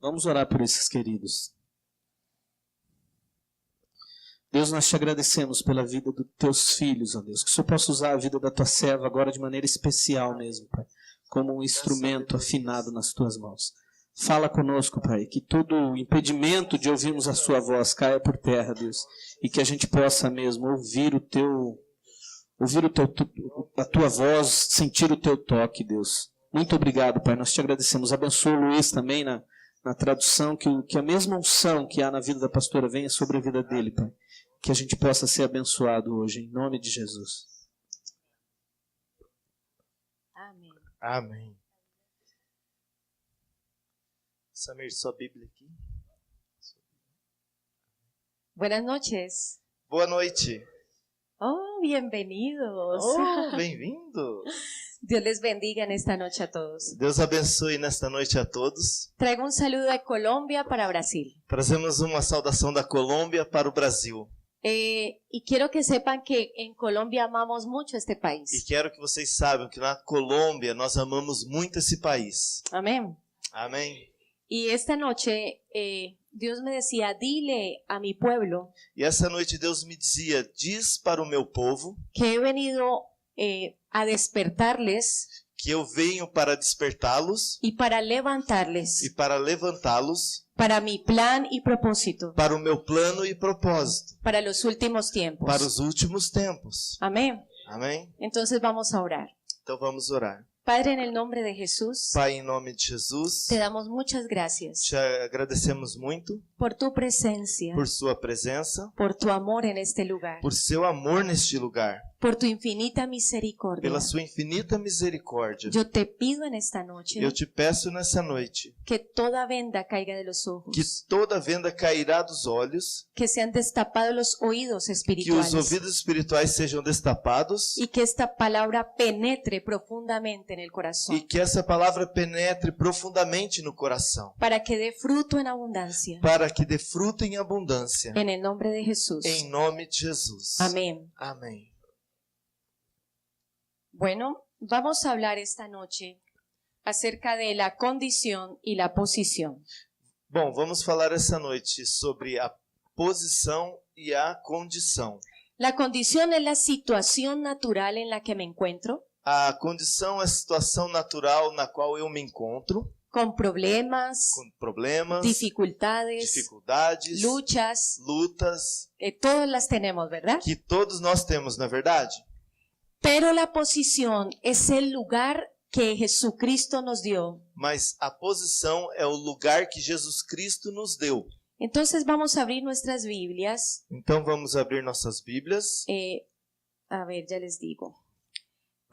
Vamos orar por esses queridos. Deus, nós te agradecemos pela vida dos teus filhos, ó Deus. Que o Senhor possa usar a vida da tua serva agora de maneira especial mesmo, Pai. Como um instrumento afinado nas tuas mãos. Fala conosco, Pai. Que todo impedimento de ouvirmos a sua voz caia por terra, Deus. E que a gente possa mesmo ouvir a tua voz, sentir o teu toque, Deus. Muito obrigado, Pai. Nós te agradecemos. Abençoa o Luiz também na tradução, que a mesma unção que há na vida da pastora venha sobre a vida dele, Pai. Que a gente possa ser abençoado hoje, em nome de Jesus. Amém. Amém. Samir, sua Bíblia aqui. Buenas noches. Boa noite. Oh, bienvenidos. Oh, bem-vindo. Dios les bendiga en esta noche a todos. Deus abençoe nesta noite a todos. Traigo un saludo de Colombia para Brasil. Trazemos uma saudação da Colômbia para o Brasil. Y quiero que sepan que en Colombia amamos mucho este E país. quero que vocês saibam que na Colômbia nós amamos muito esse país. Amén. Amém. Y esta noche Dios me decía, dile a mi pueblo E essa noite Deus me dizia, diz para o meu povo que he venido a despertarles que eu venho para despertá-los y para levantarles e para levantá-los para mi plan y propósito para o meu plano e propósito, para los últimos tiempos. para os últimos tempos. Amén. Amém? Entonces vamos a orar. Então vamos orar. Padre, en el nombre de Jesús, Pai, em nome de Jesus, te damos muchas gracias te agradecemos muito por tu presencia, por sua presença, por tu amor en este lugar, por seu amor neste lugar, por tu infinita misericordia. pela sua infinita misericórdia. Yo te pido en esta noche Eu te peço nessa noite que toda venda caiga de los que ojos, toda venda cairá dos olhos, que sean destapados los oídos que os espirituales ouvidos espirituais sejam destapados y que esta palabra penetre profundamente en el e corazón que essa palavra penetre profundamente no coração, para que dé fruto en abundancia. para que dê fruto em abundância. En el nombre de Jesús. Em nome de Jesus. Amén. Amém. Bueno, vamos a hablar esta noche acerca de la condición y la posición. Bom, vamos falar essa noite sobre a posição e a condição. La condición es la situación natural en la que me encuentro, A condição é a situação natural na qual eu me encontro, con problemas, com problemas, dificultades, dificuldades, luchas, lutas, todas las tenemos, ¿verdad? que todos nós temos, não é verdade? Pero la posición es el lugar que Jesucristo nos dio. Mas a posição é o lugar que Jesus Cristo nos deu. Entonces vamos a abrir nuestras Biblias. Então vamos abrir nossas Bíblias. A ver, ya les digo.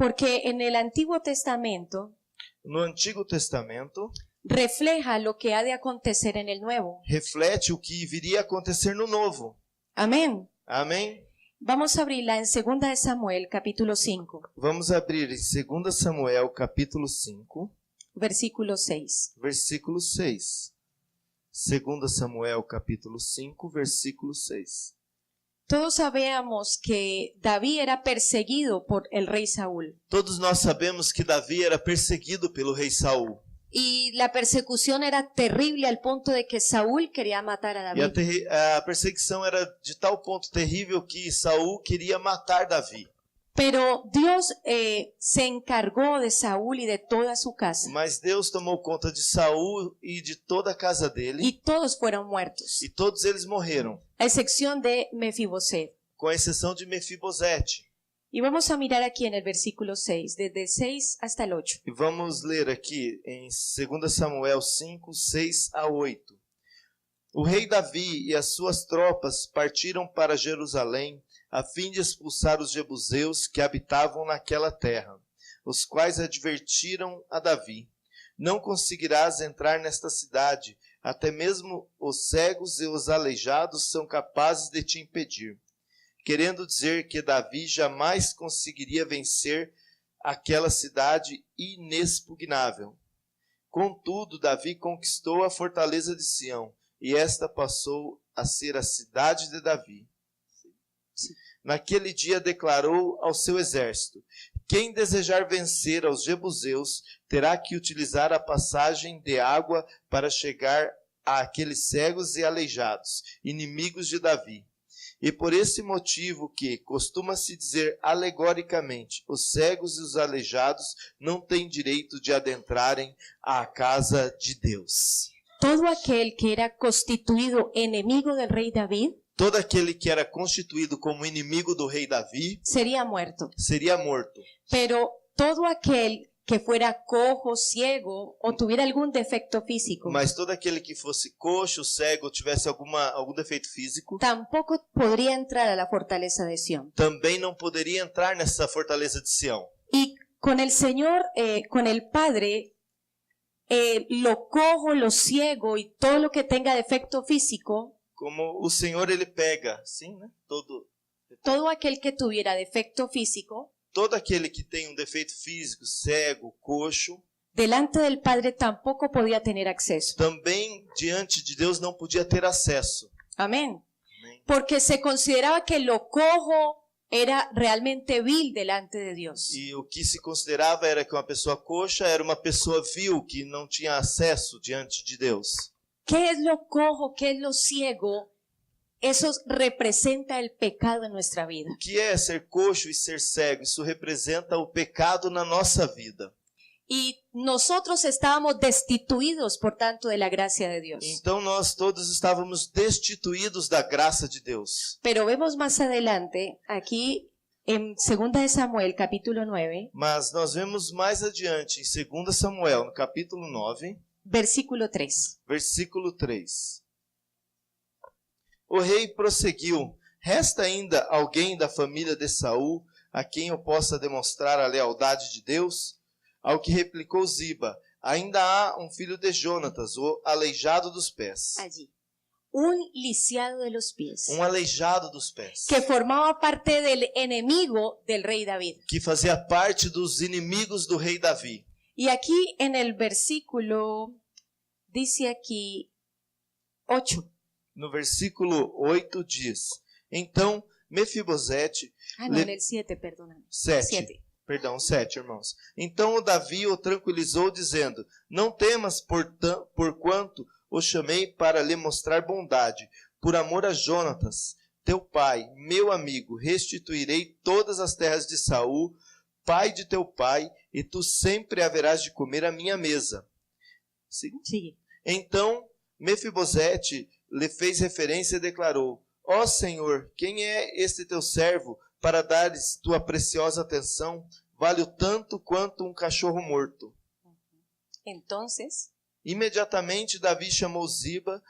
Porque en el Antiguo Testamento No Antigo Testamento refleja lo que ha de acontecer en el Nuevo. reflete o que viria a acontecer no Novo. Amén. Amém? Vamos a abrirla en 2 de Samuel, capítulo 5, Vamos abrir em 2 Samuel, capítulo 5, versículo 6. versículo 6. 2 Samuel, capítulo 5, versículo 6. Todos sabíamos que David era perseguido por el rey Saúl. Todos nós sabemos que Davi era perseguido pelo rei Saul. Y la persecución era terrible al punto de que Saúl quería matar a E David. a perseguição era de tal ponto terrível que Saul queria matar Davi. Pero Dios se encargó de Saúl y de toda su casa. Mas Deus tomou conta de Saul e de toda a casa dele, Y todos fueron muertos, e todos eles morreram, a excepción de Mefiboset. com exceção de Mefibosete. Y vamos a mirar aquí en el versículo 6, desde el 6 hasta el 8. E vamos ler aqui em 2 Samuel 5, 6 a 8. O rei Davi e as suas tropas partiram para Jerusalém a fim de expulsar os jebuseus que habitavam naquela terra, os quais advertiram a Davi: não conseguirás entrar nesta cidade, até mesmo os cegos e os aleijados são capazes de te impedir. Querendo dizer que Davi jamais conseguiria vencer aquela cidade inexpugnável. Contudo, Davi conquistou a fortaleza de Sião, e esta passou a ser a cidade de Davi. Naquele dia declarou ao seu exército: quem desejar vencer aos jebuseus terá que utilizar a passagem de água para chegar àqueles cegos e aleijados, inimigos de Davi. E por esse motivo que, costuma-se dizer alegoricamente, os cegos e os aleijados não têm direito de adentrarem à casa de Deus. Todo aquel que era constituido enemigo del rey David Todo aquele que era constituído como inimigo do rei Davi sería muerto. seria morto. Pero todo aquel que fuera cojo, ciego o tuviera algún defecto físico, Mas todo aquele que fosse coxo, cego, tivesse algum defeito físico, tampoco podría entrar a la fortaleza de Sión. também não poderia entrar nessa fortaleza de Sião. Y con el Señor, con el Padre, lo cojo, lo ciego y todo lo que tenga defecto físico, Como o Senhor, ele pega, sim, né? todo aquel que tuviera defecto físico, Todo aquele que tem defeito físico, cego, coxo, delante del Padre tampoco podía tener acceso. também diante de Deus não podia ter acesso. Amén. Amém. Porque se consideraba que lo cojo era realmente vil delante de Dios. E o que se considerava era que uma pessoa coxa era uma pessoa vil, que não tinha acesso diante de Deus. ¿Qué es lo cojo? ¿Qué es lo ciego? Eso representa el pecado en nuestra vida. O que é ser coxo e ser cego? Isso representa o pecado na nossa vida. Y nosotros estábamos destituidos, por tanto, de la gracia de Dios. Então nós todos estávamos destituídos da graça de Deus. Pero vemos más adelante, aquí en 2 de Samuel, capítulo 9, Mas nós vemos mais adiante, em 2 Samuel, no capítulo 9, versículo 3. versículo 3. O rei prosseguiu: resta ainda alguém da família de Saul a quem eu possa demonstrar a lealdade de Deus? Ao que replicou Ziba: ainda há um filho de Jonatas, o aleijado dos pés. Allí. Un lisiado de los pies. Aleijado dos pés. Que formaba parte del enemigo del rey David. Que fazia parte dos inimigos do rei Davi. Y aquí en el versículo, dice aquí 8. No versículo 8 diz: então Mefibosete... No, en el 7, perdóname. 7, irmãos. Então o Davi o tranquilizou, dizendo: não temas, porquanto o chamei para lhe mostrar bondade. Por amor a Jonatas, teu pai, meu amigo, restituirei todas as terras de Saul, pai de teu pai, e tu sempre haverás de comer à minha mesa. Sigue. Então Mefibosete lhe fez referência e declarou: ó Senhor, quem é este teu servo para dares tua preciosa atenção? Vale o tanto quanto um cachorro morto. Entonces, Imediatamente Davi chamou Ziba,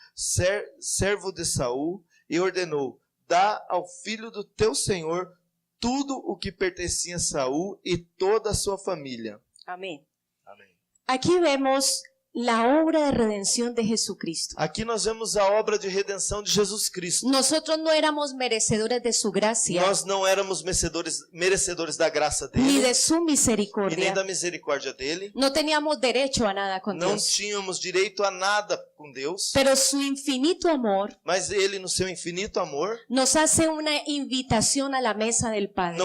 servo de Saul, e ordenou: dá ao filho do teu senhor tudo o que pertencia a Saul e toda a sua família. amén. Amém. Aquí vemos la obra de redención de Jesucristo. Aqui nós vemos a obra de redenção de Jesus Cristo. Nosotros no éramos merecedores de su gracia, Nós não éramos merecedores da graça ni dele de su e nem misericordia. da misericórdia dele. No teníamos derecho a nada con Não Dios. tínhamos direito a nada com Deus, Pero su infinito amor mas ele, no seu infinito amor, nos hace una invitación a la mesa del Padre.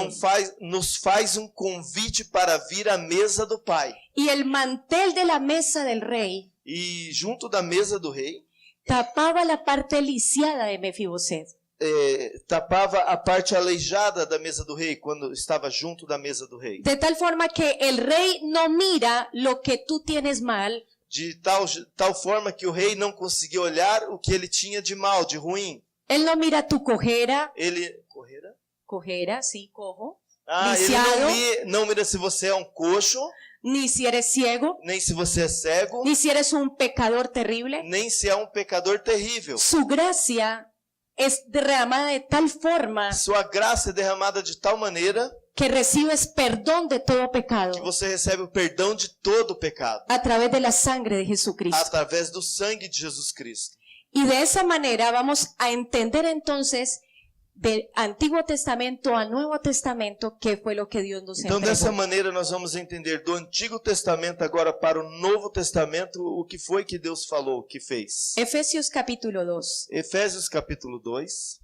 nos faz um convite para vir à mesa do Pai. Y el mantel de la mesa del rey E junto da mesa do rei, tapaba la parte lisiada de Mefiboset. tapava a parte aleijada da mesa do rei, quando estava junto da mesa do rei. De tal forma que el rey no mira lo que tú tienes mal, De tal forma que o rei não conseguia olhar o que ele tinha de mal, de ruim. él no mira tu cojera, sí, cojo, Ele lisiado, não mira se você é um coxo, ni si eres ciego, nem se você é cego, ni si eres un pecador terrible. nem se é um pecador terrível. Su gracia es derramada de tal forma Sua graça é derramada de tal maneira que recibes perdón de todo que pecado você recebe o perdão de todo o pecado, a través de la sangre de Jesucristo. através do sangue de Jesus Cristo. Y de esa manera vamos a entender entonces del Antiguo Testamento al Nuevo Testamento qué fue lo que Dios nos Então, dessa entregou. maneira, nós vamos entender do Antigo Testamento agora para o Novo Testamento o que foi que Deus falou, que fez. Efesios capítulo 2. Efésios capítulo 2.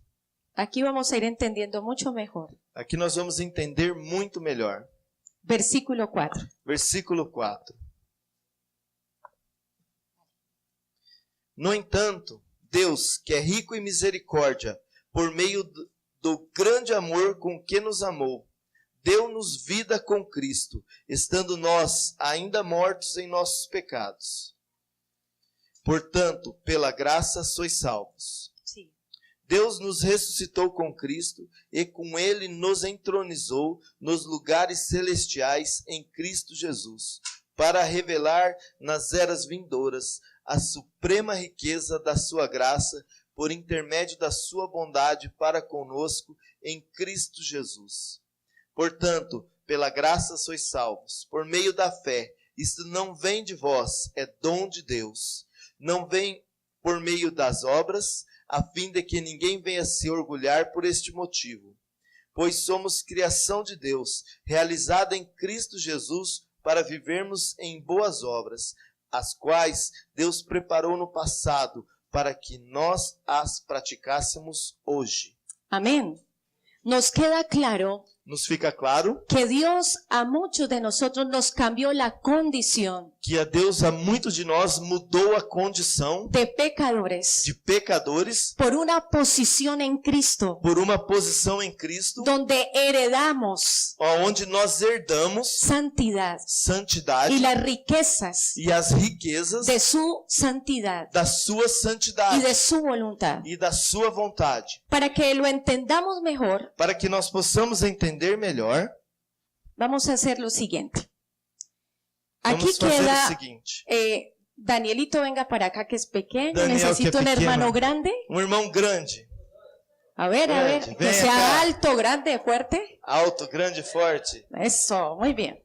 Aquí vamos a ir entendiendo mucho mejor. Aqui nós vamos entender muito melhor. Versículo 4. Versículo 4. No entanto, Deus, que é rico em misericórdia, por meio do grande amor com que nos amou, deu-nos vida com Cristo, estando nós ainda mortos em nossos pecados. Portanto, pela graça sois salvos. Sí. Deus nos ressuscitou com Cristo e com Ele nos entronizou nos lugares celestiais em Cristo Jesus, para revelar nas eras vindouras a suprema riqueza da sua graça, por intermédio da sua bondade para conosco em Cristo Jesus. Portanto, pela graça sois salvos, por meio da fé. Isto não vem de vós, é dom de Deus. Não vem por meio das obras, a fim de que ninguém venha se orgulhar por este motivo. Pois somos criação de Deus, realizada em Cristo Jesus, para vivermos em boas obras, as quais Deus preparou no passado, para que nós as praticássemos hoje. Amén. Nos queda claro Nos fica claro que Dios a muchos de nosotros nos cambió la condición que a Deus, a muitos de nós, mudou a condição de pecadores de pecadores por una posición en Cristo, por uma posição em Cristo, donde heredamos onde nós herdamos santidad santidade y las riquezas e as riquezas de su santidad da sua y santidade de su voluntad. e da sua vontade. Para que lo entendamos mejor, Para que nós possamos entender melhor, vamos a hacer lo siguiente. vamos Aquí fazer o queda, seguinte. Danielito, venga para acá que es pequeño, Daniel, necesito que é un hermano pequeno. grande. Um irmão grande, A ver, Grande, que ven sea acá. alto, grande, fuerte. alto, grande e forte. Eso, muy bien.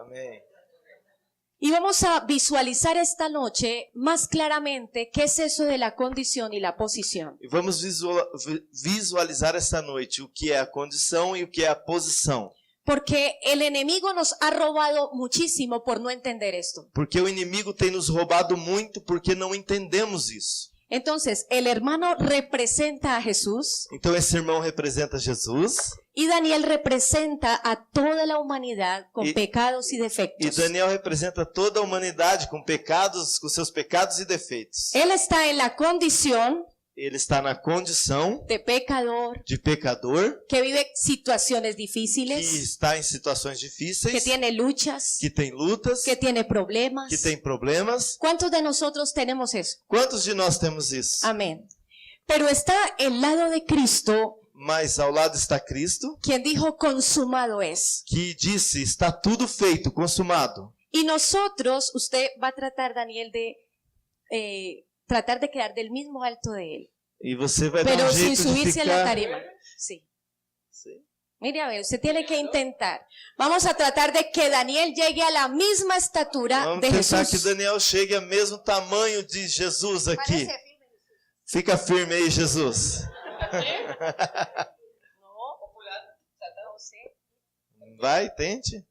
Amém. Y vamos a visualizar esta noche más claramente qué es eso de la condición y la posición. E vamos visualizar esta noite o que é a condição e o que é a posição. Porque el enemigo nos ha robado muchísimo por no entender esto. Porque o inimigo tem nos roubado muito porque não entendemos isso. Entonces, el hermano representa a Jesús Então esse irmão representa Jesus y Daniel representa a toda la humanidad con Y- pecados y e defectos. Daniel representa toda a humanidade com pecados, com seus pecados e defeitos. Él está en la condición Ele está na condição de pecador, de pecador, que vive situaciones que difíciles, está em situações que difíceis, tiene luchas, que tem lutas, que tiene problemas. que tem problemas. ¿Cuántos de nosotros tenemos eso? Quantos de nós temos isso? Amén. Pero está el lado de Cristo, Mas ao lado está Cristo, quien dijo consumado es. que disse, está tudo feito, consumado. Y nosotros, usted va a tratar, Daniel, de tratar de quedar del mismo alto de él, E você vai dar pero sin jeito de subirse a la ficar... tarima. Sí. Sim. Mire, a ver, usted tiene que intentar. Vamos a tratar de que Daniel llegue a la misma estatura Vamos de tentar que Jesús. Daniel chegue ao mesmo tamanho de Jesus aqui. Parece firme. Fica firme aí, Jesus. Vai, tente.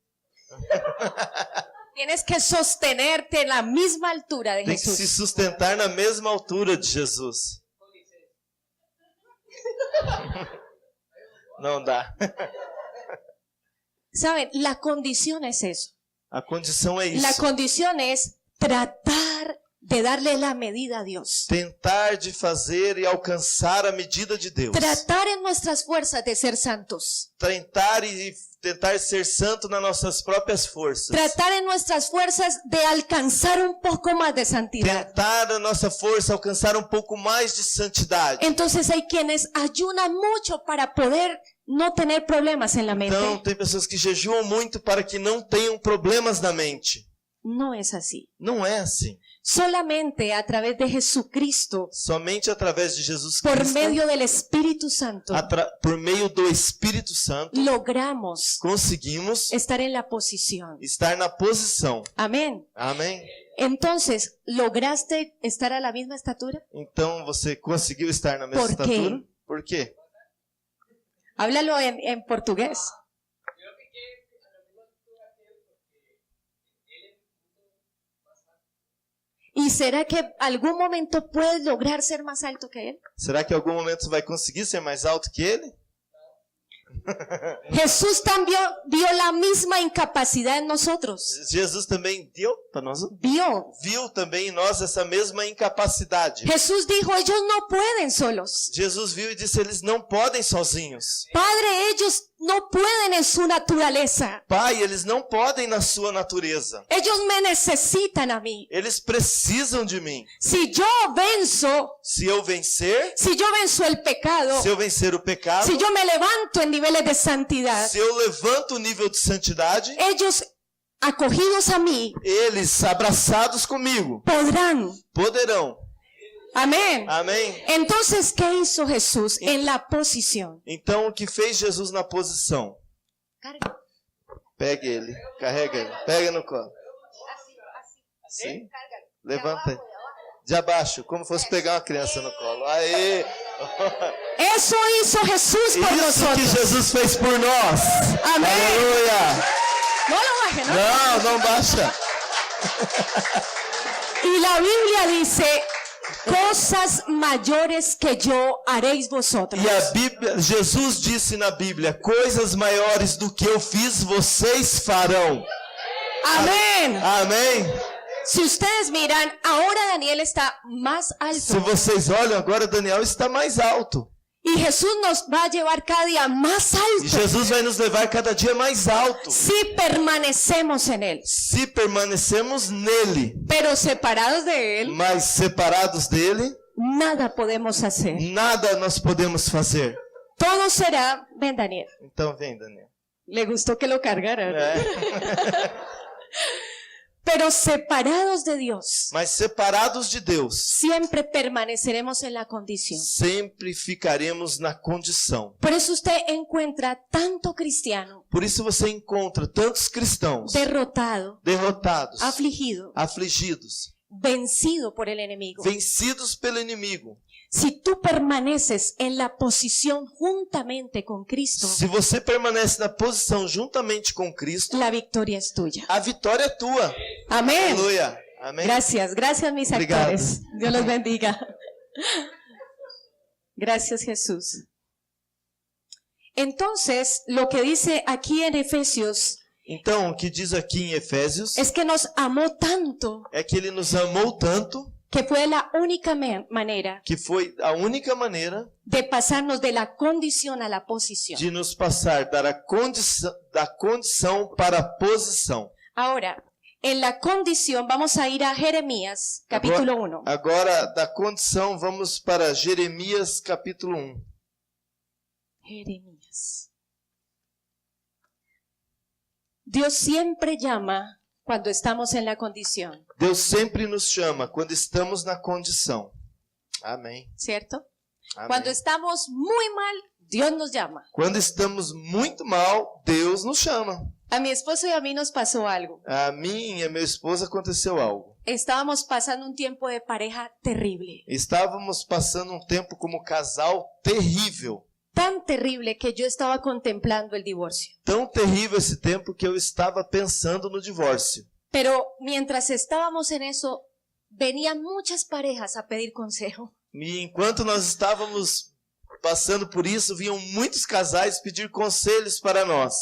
Tienes que sostenerte en la misma altura de Tem que se Jesús. sustentar na mesma altura de Jesus. Não dá. ¿Saben? La condición es eso. A condição é La isso. condición es tratar de darle la medida a Dios. Tentar de fazer e alcançar a medida de Deus. Tratar en nuestras fuerzas de ser santos. Tentar ser santo nas nossas próprias forças. Tratar en nuestras fuerzas de alcanzar un poco más de santidad. Tentar a nossa força alcançar um pouco mais de santidade. Entonces hay quienes ayunan mucho para poder no tener problemas en la mente. Então, tem pessoas que jejuam muito para que não tenham problemas na mente. No es así. Não é assim. Solamente a través de Jesucristo, Somente através de Jesus por Cristo, medio del Espíritu Santo, por meio do Espírito Santo, logramos conseguimos estar en la posición. estar na posição. Amén. Amém? Entonces, ¿lograste estar a la misma estatura? Então, você conseguiu estar na mesma Por quê? estatura? Por quê? Háblalo en portugués. ¿Y será que algún momento puedes lograr ser más alto que él? Será que em algum momento você vai conseguir ser mais alto que ele? Jesús también vio la misma incapacidad en nosotros. Jesus também deu para nós, Viu também em nós essa mesma incapacidade. Jesús dijo, ellos no pueden solos. Jesus viu e disse, eles não podem sozinhos. Padre, ellos no pueden en su naturaleza. Pai, eles não podem na sua natureza. Ellos me necesitan a mí. Eles precisam de mim. Si yo venzo, Se eu vencer, si yo venzo el pecado, se eu vencer o pecado, si yo me levanto en niveles de santidad, se eu levanto o nível de santidade, ellos acogidos a mí eles abraçados comigo poderão. Amén. Amém? Entonces, ¿qué hizo Jesús en la posición? Então, o que fez Jesus na posição? Pegue ele, carrega ele, pega no colo. Assim? Levanta ele. De abaixo, como fosse pegar uma criança no colo. Aê! Eso hizo Jesús por Isso nosotros. que Jesus fez por nós. Amém. Aleluia! No lo baje, ¿no? Não baixa. Y la Biblia dice, cosas mayores que yo haréis vosotros. E a Bíblia, Jesus disse na Bíblia, coisas maiores do que eu fiz, vocês farão. Amén. Amém? Si ustedes miran, ahora Daniel está más Se alto. vocês olham, agora Daniel está mais alto. Y Jesús nos va a llevar cada día más E alto Jesus vai nos levar cada dia mais alto. si permanecemos en Él. Se permanecemos nele, Pero separados de Él, mas separados dele, nada podemos hacer. nada nós podemos fazer. Todo será, ven Daniel, Então vem, Daniel. le gustó que lo cargaran. É. Pero separados de Dios, Mas separados de Deus, siempre permaneceremos en la condición. sempre ficaremos na condição. Por eso usted encuentra tanto cristiano Por isso você encontra tantos cristãos derrotado, derrotados, afligido, afligidos, vencido por el enemigo. vencidos pelo inimigo. Si tú permaneces en la posición juntamente con Cristo, Se você permanece na posição juntamente com Cristo, la victoria es tuya. a vitória é tua. Amén. Aleluia. Amém? Gracias, gracias mis Obrigado. actores. Dios los bendiga. Gracias Jesús. Entonces, lo que dice aquí en Efesios Então, o que diz aqui em Efésios es que nos amó tanto é que ele nos amou tanto que fue la única manera que foi a única maneira de pasarnos de la condición a la posición. de nos passar da condição para a posição. Ahora, en la condición vamos a ir a Jeremías, capítulo 1. Agora, da condição, vamos para Jeremias, capítulo 1. Jeremías. Dios siempre llama cuando estamos en la condición, Deus sempre nos chama quando estamos na condição. Amém. ¿cierto? Amém. Cuando estamos muy mal, Dios nos llama. Quando estamos muito mal, Deus nos chama. A mi esposo y a mí nos pasó algo. A mim e a minha esposa aconteceu algo. Estábamos pasando un tiempo de pareja terrible. Estávamos passando um tempo como casal terrível. Tan terrible que yo estaba contemplando el divorcio. Tão terrível esse tempo que eu estava pensando no divórcio. Pero mientras estábamos en eso, venían muchas parejas a pedir consejo. E enquanto nós estávamos passando por isso, vinham muitos casais pedir conselhos para nós.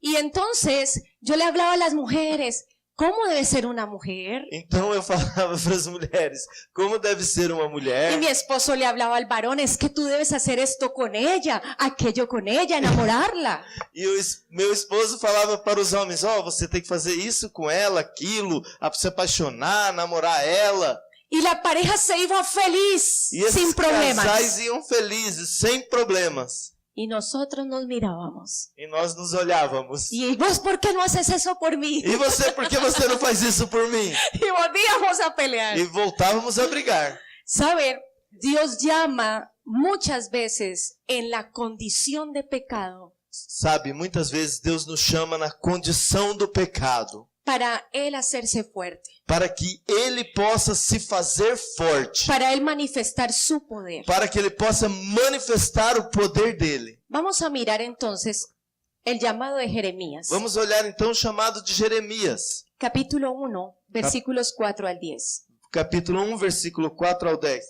Y entonces yo le hablaba a las mujeres, ¿cómo debe ser una mujer? Então eu falava para as mulheres, como deve ser uma Y mulher. mi esposo le hablaba al varón, es que tú debes hacer esto con ella, aquello con ella, enamorarla. E meu esposo falava para os homens, você tem que fazer isso com ela, aquilo, se apaixonar, namorar ela. Y la pareja se iba feliz, E esses sin problemas. casais iam felizes, sem problemas. Y nosotros nos mirábamos. E nós nos olhávamos. ¿Y vos por qué no haces eso por mí? E você, por que você não faz isso por mim? Y volvíamos a pelear. E voltávamos a brigar. Saber, Dios llama muchas veces en la condición de pecado Sabe, muitas vezes Deus nos chama na condição do pecado, para Él hacerse fuerte, para que Ele possa se fazer forte, para Él manifestar su poder. para que Ele possa manifestar o poder dele. Vamos a mirar entonces el llamado de Jeremías, Vamos olhar então o chamado de Jeremias, capítulo 1, versículos 4 al 10. capítulo 1, versículo 4 ao 10.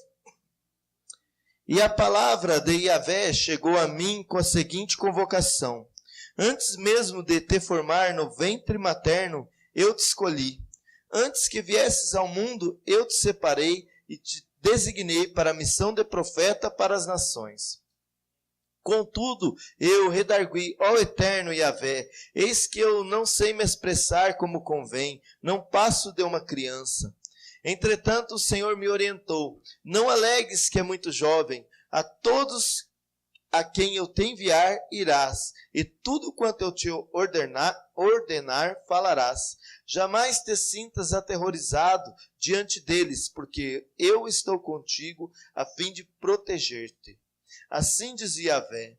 E a palavra de Yahvé chegou a mim com a seguinte convocação: antes mesmo de te formar no ventre materno, eu te escolhi. Antes que viesses ao mundo, eu te separei e te designei para a missão de profeta para as nações. Contudo, eu redargui, ó eterno Yahvé, eis que eu não sei me expressar como convém, não passo de uma criança. Entretanto, o Senhor me orientou: não alegues que é muito jovem, a todos a quem eu te enviar irás, e tudo quanto eu te ordenar falarás. Jamais te sintas aterrorizado diante deles, porque eu estou contigo a fim de proteger-te. Assim dizia Yahvé.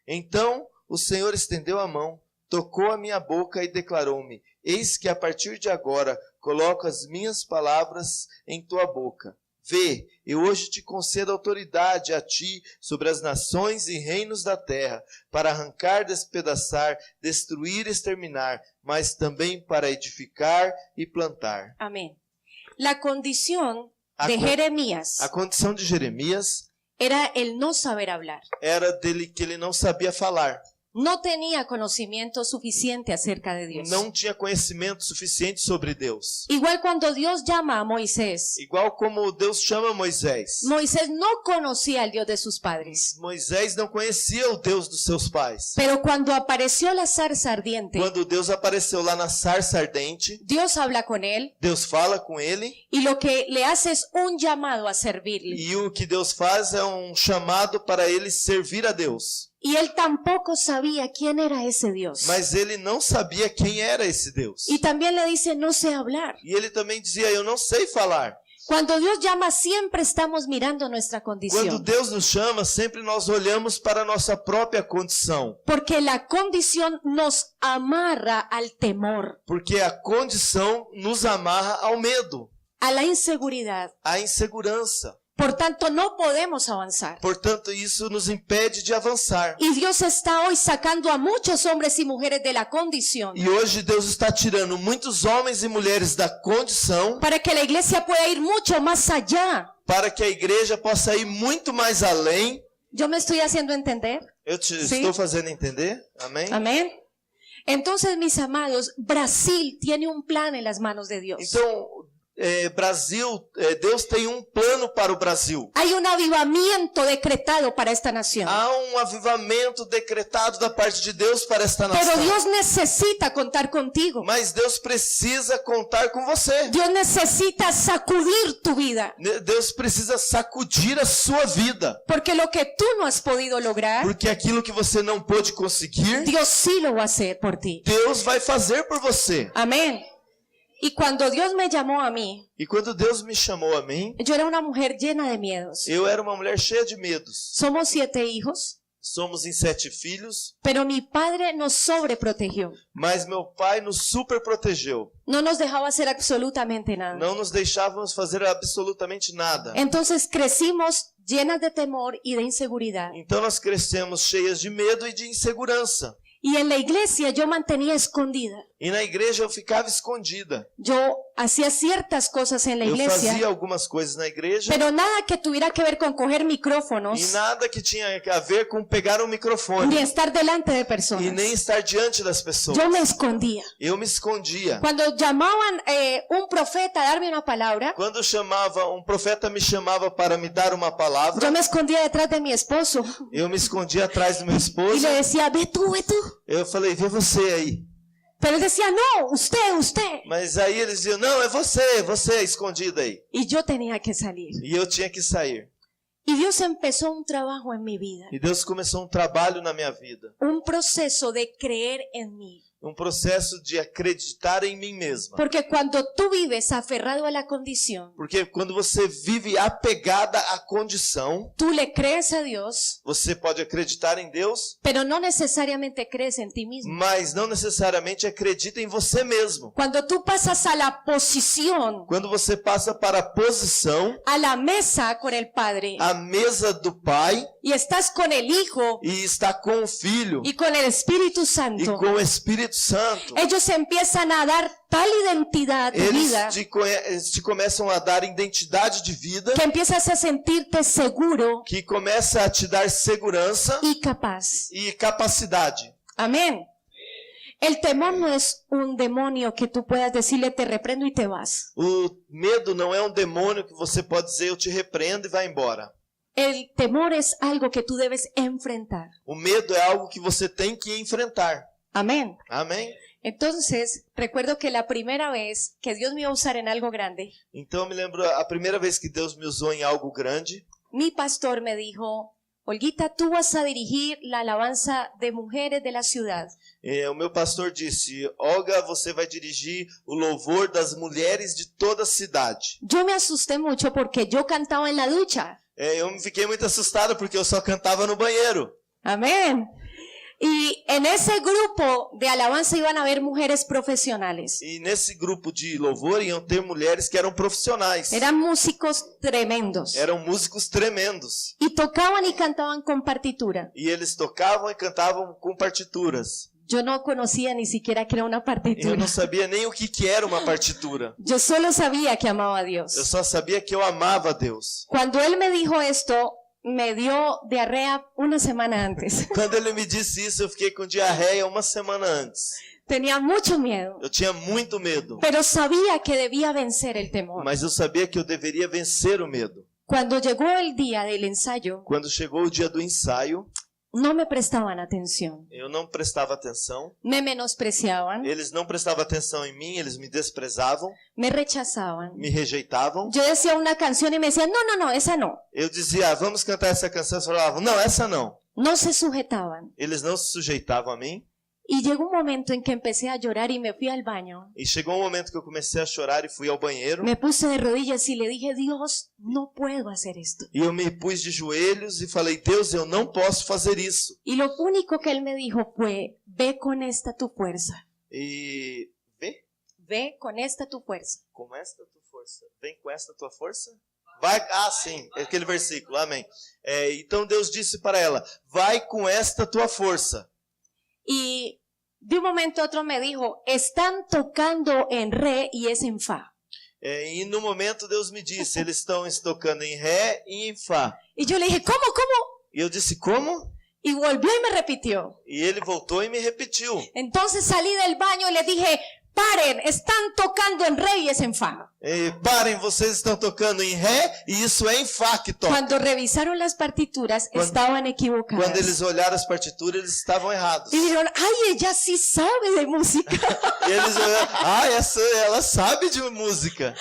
Então o Senhor estendeu a mão, tocou a minha boca e declarou-me: eis que a partir de agora coloco as minhas palavras em tua boca. Vê, eu hoje te concedo autoridade a ti sobre as nações e reinos da terra, para arrancar, despedaçar, destruir e exterminar, mas também para edificar e plantar. Amén. La condición de Jeremías A condição de Jeremias era el no saber hablar. era dele que ele não sabia falar. No tenía conocimiento suficiente acerca de Dios. Não tinha conhecimento suficiente sobre Deus. Igual cuando Dios llama a Moisés, Igual como Deus chama Moisés. Moisés no conocía al Dios de sus padres. Moisés não conhecia o Deus dos seus pais. Pero cuando apareció la zarza ardiente, Quando Deus apareceu lá na sarça ardente, Dios habla con él Deus fala com ele, y lo que le hace es un llamado a servirle. e o que Deus faz é um chamado para ele servir a Deus. Y él tampoco sabía quién era ese Dios. Mas ele não sabia quem era esse Deus. Y también le dice, no sé hablar. E ele também dizia: eu não sei falar. Cuando Dios llama, siempre estamos mirando nuestra Quando condición. Deus nos chama, sempre nós olhamos para a nossa própria condição. Porque la condición nos amarra al temor, Porque a condição nos amarra ao medo, a la inseguridad. à insegurança. Por tanto, no podemos avanzar. Portanto, isso nos impede de avançar. Y Dios está hoy sacando a muchos hombres y mujeres de la condición E hoje Deus está tirando muitos homens e mulheres da condição para que la iglesia pueda ir mucho más allá. para que a igreja possa ir muito mais além. ¿Yo me estoy haciendo entender? Eu te Sim. estou fazendo entender? Amém? Amén. Entonces, mis amados, Brasil tiene un plan en las manos de Dios. Então, Brasil, Deus tem um plano para o Brasil. Hay un avivamiento decretado para esta nación. Há um avivamento decretado da parte de Deus para esta Pero nação. Dios necesita contar contigo. Mas Deus precisa contar com você. Dios necesita sacudir tu vida. Deus precisa sacudir a sua vida. Porque lo que tú no has podido lograr, Porque aquilo que você não pôde conseguir, Dios sí lo va a hacer por ti. Deus vai fazer por você. Amén. Y cuando Dios me llamó a mí, E quando Deus me chamou a mim, yo era una mujer llena de miedos. eu era uma mulher cheia de medos. Somos 7 hijos, Somos em 7 filhos, pero mi padre nos sobreprotegió. mas meu pai nos super protegeu. No nos dejaba hacer absolutamente nada. Não nos deixávamos fazer absolutamente nada. Entonces crecimos llenas de temor y de inseguridad. Então nós crescemos cheias de medo e de insegurança. Y en la iglesia yo mantenía escondida. E na igreja eu ficava escondida. Yo hacía ciertas cosas en la Eu iglesia, fazia algumas coisas na igreja pero nada que tuviera que ver con coger e micrófonos nada que tinha a ver com pegar um microfone ni estar delante de e personas. nem estar diante das pessoas. Yo me escondía. Eu me escondia. Cuando llamaban un profeta a darme una palabra, Quando um profeta me chamava para me dar uma palavra, yo me escondía detrás de mi esposo eu me escondia atrás do meu y esposo. le decía, ve tú, ve tú. Eu falei: vê você aí. Pero él decía, no, usted. Mas aí eles diziam: não, é você escondida aí. Y yo tenía que salir. E eu tinha que sair. Y Dios empezó un trabajo en mi vida, E Deus começou um trabalho na minha vida. un proceso de creer en mí. Um processo de acreditar em mim mesma. Porque cuando tú vives aferrado a la condición, Porque quando você vive apegada à condição, tú le crees a Dios, você pode acreditar em Deus, pero no necesariamente crees en ti mismo. mas não necessariamente acredita em você mesmo. Cuando tú pasas a la posición, Quando você passa para a posição, a la mesa con el Padre, a mesa do Pai, y estás con el Hijo e está com o Filho y con el Espíritu e Santo, com o Espírito Espírito Santo, ellos empiezan a dar tal identidad de vida eles te começam a dar identidade de vida, que empiezas a sentirte seguro que começa a te dar segurança y capaz. e capacidade. Amén. El temor no es un demonio que tú puedas decirle te reprendo y te vas. O medo não é um demônio que você pode dizer eu te repreendo e vai embora. El temor es algo que tú debes enfrentar. O medo é algo que você tem que enfrentar. Amén. Amém? Entonces, recuerdo que la primera vez que Dios me iba a usar en algo grande, Então eu me lembro a primeira vez que Deus me usou em algo grande. mi pastor me dijo, Olguita, tú vas a dirigir la alabanza de mujeres de la ciudad. O meu pastor disse, Olga, você vai dirigir o louvor das mulheres de toda a cidade. Yo me asusté mucho porque yo cantaba en la ducha. Eu fiquei muito assustado porque eu só cantava no banheiro. Amén. Y en ese grupo de alabanza iban a haber mujeres profesionales. E nesse grupo de louvor iam ter mulheres que eram profissionais. Eran músicos tremendos. Eram músicos tremendos. Y tocaban y cantaban con partitura. E eles tocavam e cantavam com partituras. Yo no conocía ni siquiera que era una Eu partitura. não sabia nem o que era uma partitura. Yo solo sabía que amaba a Dios. Eu só sabia que eu amava a Deus. Cuando él me dijo esto, me dio diarrea una semana antes. Quando ele me disse isso, eu fiquei com diarreia uma semana antes. Tenía mucho miedo, Eu tinha muito medo. pero sabía que debía vencer el temor. Mas eu sabia que eu deveria vencer o medo. Cuando llegó el día del ensayo, Quando chegou o dia do ensaio, no me prestaban atención, eu não prestava atenção. me menospreciaban, Eles não prestavam atenção em mim, eles me desprezavam, me rechazaban. me rejeitavam. Yo decía una canción y me decían, no, esa no. Eu dizia, vamos cantar essa canção. Eles falavam, não, essa não. No se sujetaban. Eles não se sujeitavam a mim. Y llegó un momento en que empecé a llorar y me fui al baño. E chegou um momento que eu comecei a chorar e fui ao banheiro. Me puse de rodillas y le dije, Dios, no puedo hacer esto. E eu me pus de joelhos e falei, Deus, eu não posso fazer isso. Y lo único que él me dijo fue, ve con esta tu fuerza. E vê Ve con esta tu fuerza. com esta tua força. Vem com esta tua força. Vai, sim, aquele versículo, amém. Então Deus disse para ela, vai com esta tua força. Y de un momento a otro me dijo, están tocando en re y es en fa. E no momento Deus me disse, eles estão tocando em ré e em fá. Y yo le dije, ¿cómo? E eu disse, como? Y volvió y me repitió. E ele voltou e me repetiu. Entonces salí del baño y le dije, paren, están tocando en re y es en fa. Parem, vocês estão tocando em ré e isso é em fá que toca. Cuando revisaron las partituras, estaban equivocadas. Quando eles olharam as partituras, eles estavam errados. Y dijeron, ay, ella sí sabe de música. E eles olharam, ela sabe de música.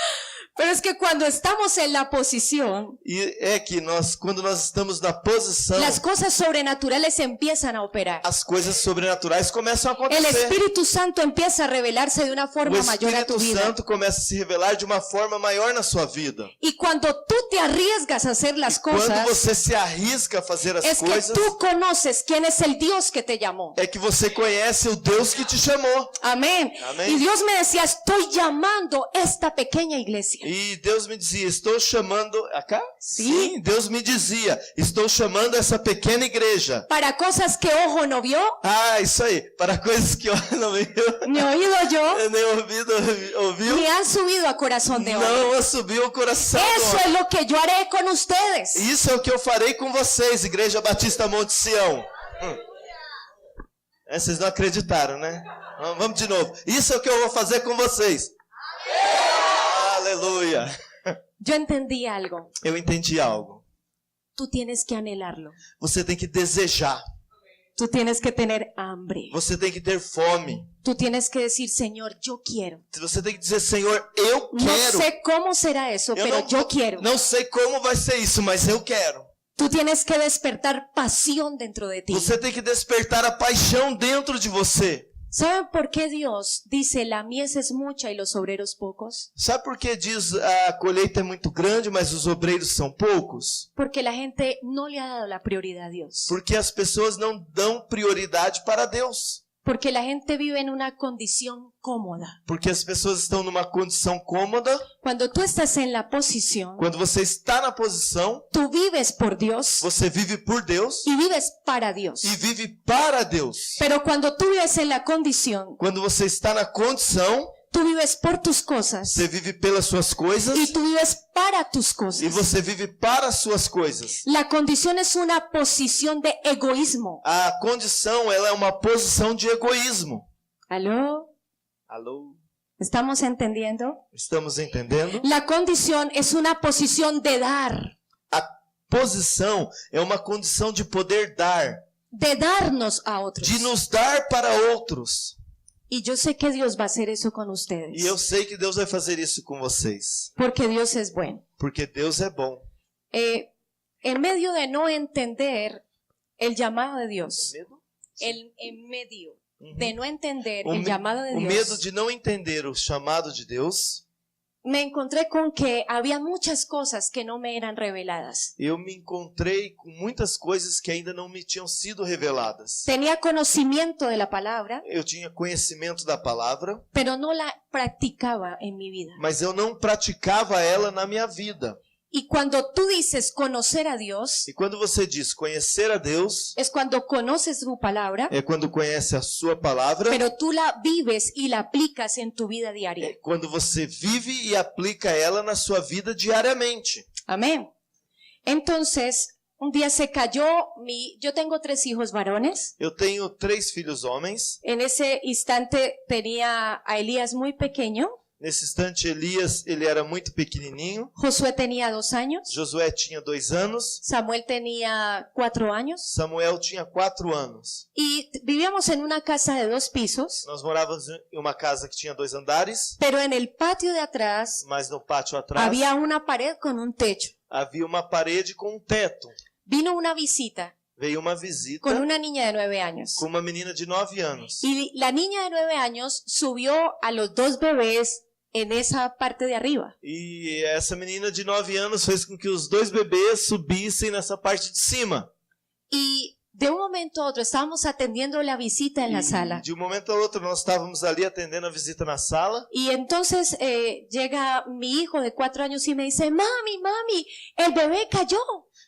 Pero es que cuando estamos en la posición, E é que quando nós estamos na posição, las cosas sobrenaturales empiezan a operar. as coisas sobrenaturais começam a El acontecer. Espíritu Santo empieza a revelarse de una O forma mayor a tu Espírito vida. Santo começa a se revelar de uma forma maior na sua vida. Y cuando tú te arriesgas a hacer las Quando cosas, você se arrisca a fazer as es que coisas, tú conoces quién es el Dios que te llamó. é que você conhece o Deus que te chamou. Amén. Amén. Y Dios me decía, estoy llamando esta pequeña iglesia. E Deus me dizia, estou chamando... Acá? Sim. Deus me dizia, estou chamando essa pequena igreja. Para cosas que ojo no vio, Isso aí. Para coisas que olho não viu, ni oído yo, nem ouvido ouviu, ni han subido a corazón de hombre. não subiu o coração do Eso homem. es lo que yo haré con ustedes. Isso é o que eu farei com vocês, Igreja Batista Monte Sião. Vocês não acreditaram, né? Vamos de novo. Isso é o que eu vou fazer com vocês. Aleluia. Yo entendí algo. Eu entendi algo. Tú tienes que anhelarlo. Você tem que desejar. Tú tienes que tener hambre. Você tem que ter fome. Tú tienes que decir, Señor, yo quiero. Você tem que dizer, Senhor, eu No quero. sé cómo será eso, Eu pero yo quiero. não sei como vai ser isso, mas eu quero. Tú tienes que despertar pasión dentro de ti. Você tem que despertar a paixão dentro de você. ¿Saben por qué Dios dice la mies es mucha y los obreros pocos? Sabe por que diz a colheita é muito grande, mas os obreiros são poucos? Porque la gente no le ha dado la prioridad a Dios. Porque as pessoas não dão prioridade para Deus. Porque la gente vive en una condición cómoda. Porque as pessoas estão numa condição cômoda. Cuando tú estás en la posición, Quando você está na posição, tú vives por Dios você vive por Deus y vives para Dios. e vive para Deus. Pero cuando tú vives en la condición, Quando você está na condição, tú vives por tus cosas você vive pelas suas coisas y tú vives para tus e cosas. você vive para as suas coisas. La condición es una posición de egoísmo. A condição, ela é uma posição de egoísmo. ¿Aló? Alô? ¿Estamos entendiendo? Estamos entendendo? La condición es una posición de dar, A posição é uma condição de poder dar, de darnos a otros. de nos dar para outros. Y yo sé que Dios va a hacer eso con ustedes. E eu sei que Deus vai fazer isso com vocês, Porque Dios es bueno. porque Deus é bom. En medio de no entender el llamado de Dios, Medo? en medio Uhum. de no entender O el me- llamado de O medo Dios, de não entender o chamado de Deus, me encontré con que había muchas cosas que no me eran reveladas. eu me encontrei com muitas coisas que ainda não me tinham sido reveladas. Tenía conocimiento de la palabra, Eu tinha conhecimento da palavra, pero no la practicaba en mi vida. mas eu não praticava ela na minha vida. Y cuando tú dices conocer a Dios, E quando você diz conhecer a Deus, es cuando conoces su palabra, é quando conhece a sua palavra, pero tú la vives y la aplicas en tu vida diaria. é quando você vive e aplica ela na sua vida diariamente. Amén. Entonces, un día se cayó yo tengo 3 hijos varones. Eu tenho 3 filhos homens. En ese instante tenía a Elías muy pequeño, Nesse instante, Elias, ele era muito pequenininho. Josué tenía 2 años, Josué tinha 2 anos. Samuel tenía 4 años Samuel tinha 4 anos. y vivíamos en una casa de 2 pisos, Nós morávamos em uma casa que tinha 2 andares, pero en el patio de atrás mas no pátio atrás había una pared con un techo. havia uma parede com um teto. Vino una visita Veio uma visita con una niña de 9 años. com uma menina de 9 anos. Y la niña de 9 años subió a los 2 bebés en esa parte de arriba. E essa menina de 9 anos fez com que os 2 bebês subissem nessa parte de cima. Y de un momento a otro estábamos atendiendo la visita en la sala. De um momento ao outro, nós estávamos ali atendendo a visita na sala. Y entonces llega mi hijo de 4 años y me dice, mami, el bebé cayó.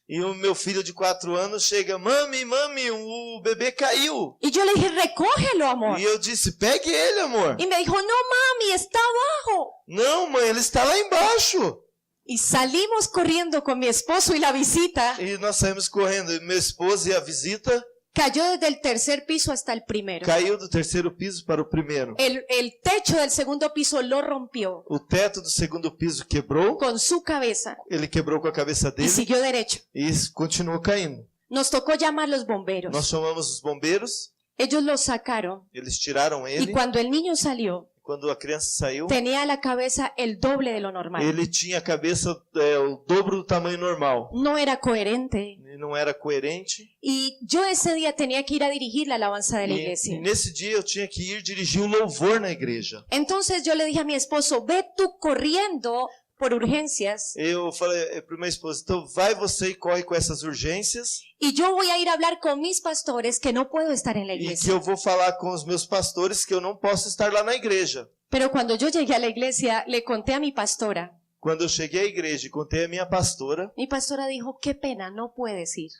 E o meu filho de 4 anos chega, mami, o bebê caiu. Y yo le dije, recógelo, amor. E eu disse, pegue ele, amor. Y me dijo, no, mami, está abajo. Não, mãe, ele está lá embaixo. Y salimos corriendo con mi esposo y la visita E nós saímos correndo. E meu esposo e a visita cayó desde el 3er piso hasta el primero. caiu do 3º piso para o 1º. El techo del 2º piso lo rompió O teto do 2º piso quebrou. con su cabeza Ele quebrou com a cabeça y dele siguió derecho. e continuou caindo. Nos tocó llamar a los bomberos. Nós chamamos os bombeiros. Ellos lo sacaron Eles tiraram y ele. cuando el niño salió, Quando a criança saiu, tenía la cabeza el doble de lo normal. ele tinha a cabeça o dobro do tamanho normal. No era coherente. Ele não era coerente. Y yo ese día tenía que ir a dirigir la alabanza de la E iglesia. nesse dia eu tinha que ir dirigir o louvor na igreja. Entonces yo le dije a mi esposo, ve tú corriendo por urgencias Eu falei para minha esposa, então vai você e corre com essas urgências y yo voy a ir a hablar con mis pastores que no puedo estar en la e que iglesia. eu vou falar com os meus pastores que eu não posso estar lá na igreja. Pero cuando yo llegué a la iglesia, le conté a mi pastora. Quando eu cheguei à igreja e contei à minha pastora Mi pastora dijo, qué pena, no puedes ir.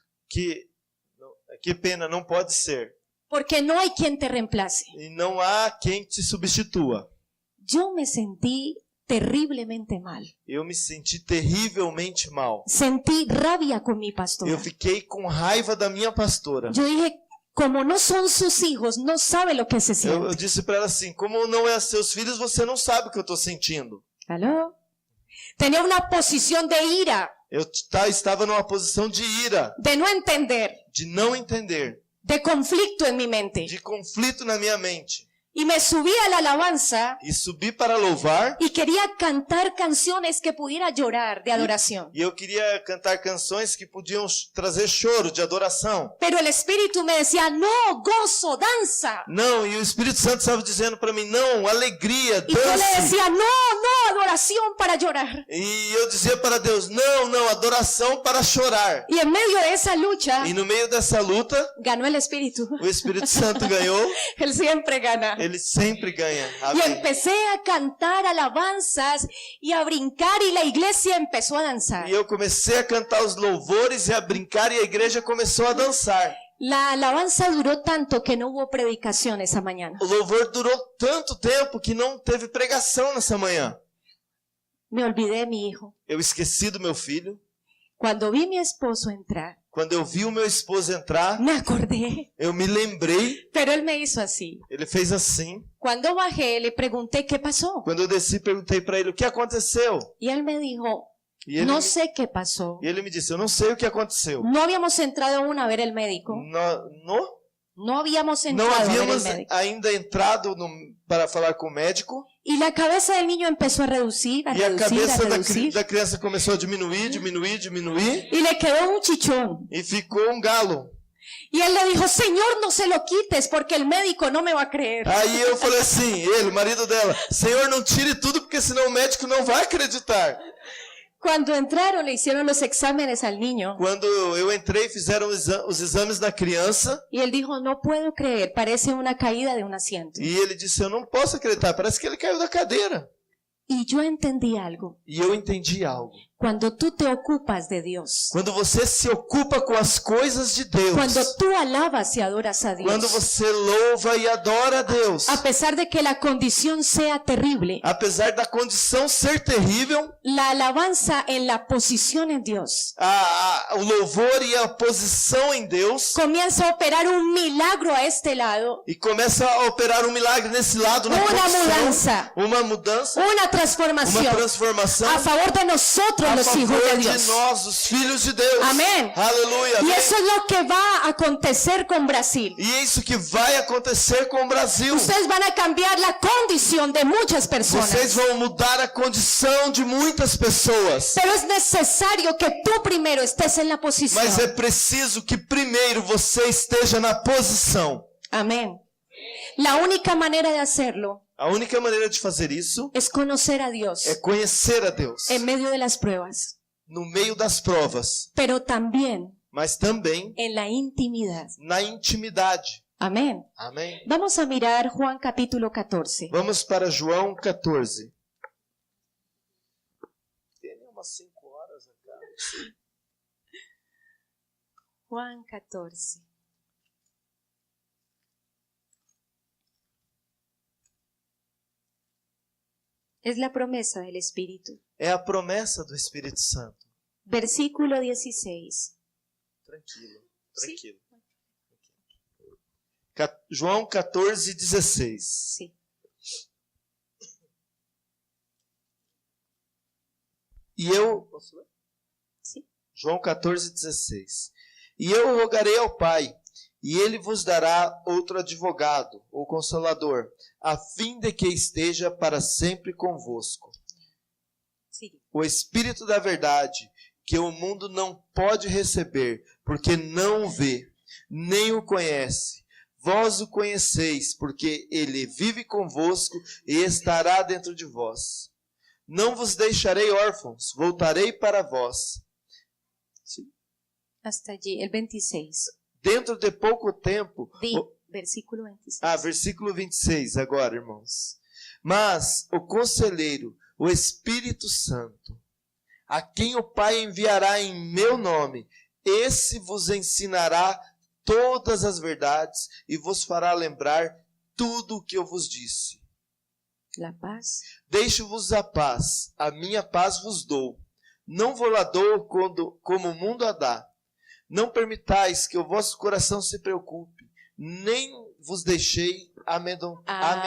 que pena, não pode ser. Porque no hay quien te reemplace. E não há quem te substitua. Yo me sentí terriblemente mal. Eu me senti terrivelmente mal. Sentí rabia con mi Eu pastora. fiquei com raiva da minha pastora. Yo dije, como no son sus hijos, no sabe lo que se Eu siente. disse para ela assim, como não é seus filhos, você não sabe o que eu estou sentindo. ¿Aló? Tenía una posición de ira, Eu estava numa posição de ira, de no entender, de não entender, de conflicto en mi mente. de conflito na minha mente. Y me subí a la alabanza e subi para louvar. y quería cantar canciones que pudiera llorar de adoración. E eu queria cantar canções que podiam trazer choro de adoração. Pero el Espíritu me decía, no, gozo, danza. Não, e o Espírito Santo estava dizendo para mim, não, alegria, Y yo le dance. decía, no, no, adoración para llorar. E eu dizia para Deus, não, não, adoração para chorar. Y en medio de esa lucha, E no meio dessa luta, ganó el Espíritu. o Espírito Santo ganhou. Él siempre gana. Ele sempre ganha. Y Amém. empecé a cantar alabanzas y a brincar y la iglesia empezó a danzar. E eu comecei a cantar os louvores e a brincar e a igreja começou a dançar. La alabanza duró tanto que no hubo predicación esa mañana. O louvor durou tanto tempo que não teve pregação nessa manhã. Me olvidé de mi hijo. Eu esqueci do meu filho. Cuando vi a mi esposo entrar, Quando eu vi o meu esposo entrar, me acordé, eu me lembrei. pero él me hizo así. Ele fez assim. Cuando bajé, le pregunté qué pasó. Quando eu desci, perguntei para ele o que aconteceu. Y él me dijo, E ele, no me, sé qué pasó. e ele me disse, eu não sei o que aconteceu. No habíamos entrado aún a ver el médico. Não habíamos não entrado a ver el havíamos médico. ainda entrado para falar com o médico. Y la cabeza del niño empezó a reducir, a E a reducir, a cabeça reducir. da criança começou a diminuir. Y le quedó un chichón. E ficou um galo. Y él le dijo, Señor, no se lo quites porque el médico no me va a creer. Aí eu falei assim, ele, o marido dela, Senhor, não tire tudo porque senão o médico não vai acreditar. Cuando entraron, le hicieron los exámenes al niño. Quando eu entrei, fizeram os exames na criança Y él dijo, no puedo creer, parece una caída de un asiento. e ele disse, eu não posso acreditar, parece que ele caiu da cadeira. Y yo entendí algo. E eu entendi algo. Cuando tú te ocupas de Dios, Quando você se ocupa com as coisas de Deus, cuando tú alabas y adoras a quando Dios, você louva e adora a Deus, a pesar de que la condición sea terrible, apesar da condição ser terrível, la alabanza en la posición en Dios o louvor e a posição em Deus, comienza a operar un milagro a este lado, e começa a operar um milagre nesse lado, na una posição, mudanza, uma mudança, una uma transformación transformação a favor de nosotros a los hijos favor de de Dios. nós, os filhos de Deus. Amém. Aleluia. Y Amém. eso es lo que va a acontecer con Brasil. E é isso que vai acontecer com o Brasil. Ustedes van a cambiar la condición de muchas personas. Vocês vão mudar a condição de muitas pessoas. Pero es necesario que tú primero estés en la posición. Mas é preciso que primeiro você esteja na posição. Amén. La única manera de hacerlo A única maneira de fazer isso es conocer a Dios é conhecer a Deus en medio de las pruebas, no meio das provas, pero también mas também en la intimidad. na intimidade. Amén. Amém? Vamos a mirar Juan capítulo 14. Vamos para João 14. Tem umas 5 horas acá. Juan 14. Es la promesa del Espíritu. É a promessa do Espírito Santo. Versículo 16. Tranquilo, tranquilo. João 14, 16. Sí. E eu... Posso ler? Sí. João 14, 16. E eu rogarei ao Pai, e Ele vos dará outro advogado, ou consolador, a fim de que esteja para sempre convosco. Sí. O Espírito da verdade, que o mundo não pode receber, porque não o vê, nem o conhece. Vós o conheceis, porque Ele vive convosco e estará dentro de vós. Não vos deixarei órfãos, voltarei para vós. Sim. Hasta allí, el 26. Dentro de pouco tempo... Versículo 26. Versículo 26 agora, irmãos. Mas o Conselheiro, o Espírito Santo, a quem o Pai enviará em meu nome, esse vos ensinará todas as verdades e vos fará lembrar tudo o que eu vos disse. La paz. Deixo-vos a paz, a minha paz vos dou. Não vou lá dou como o mundo a dá. Não permitais que o vosso coração se preocupe, nem vos deixei amedrontar.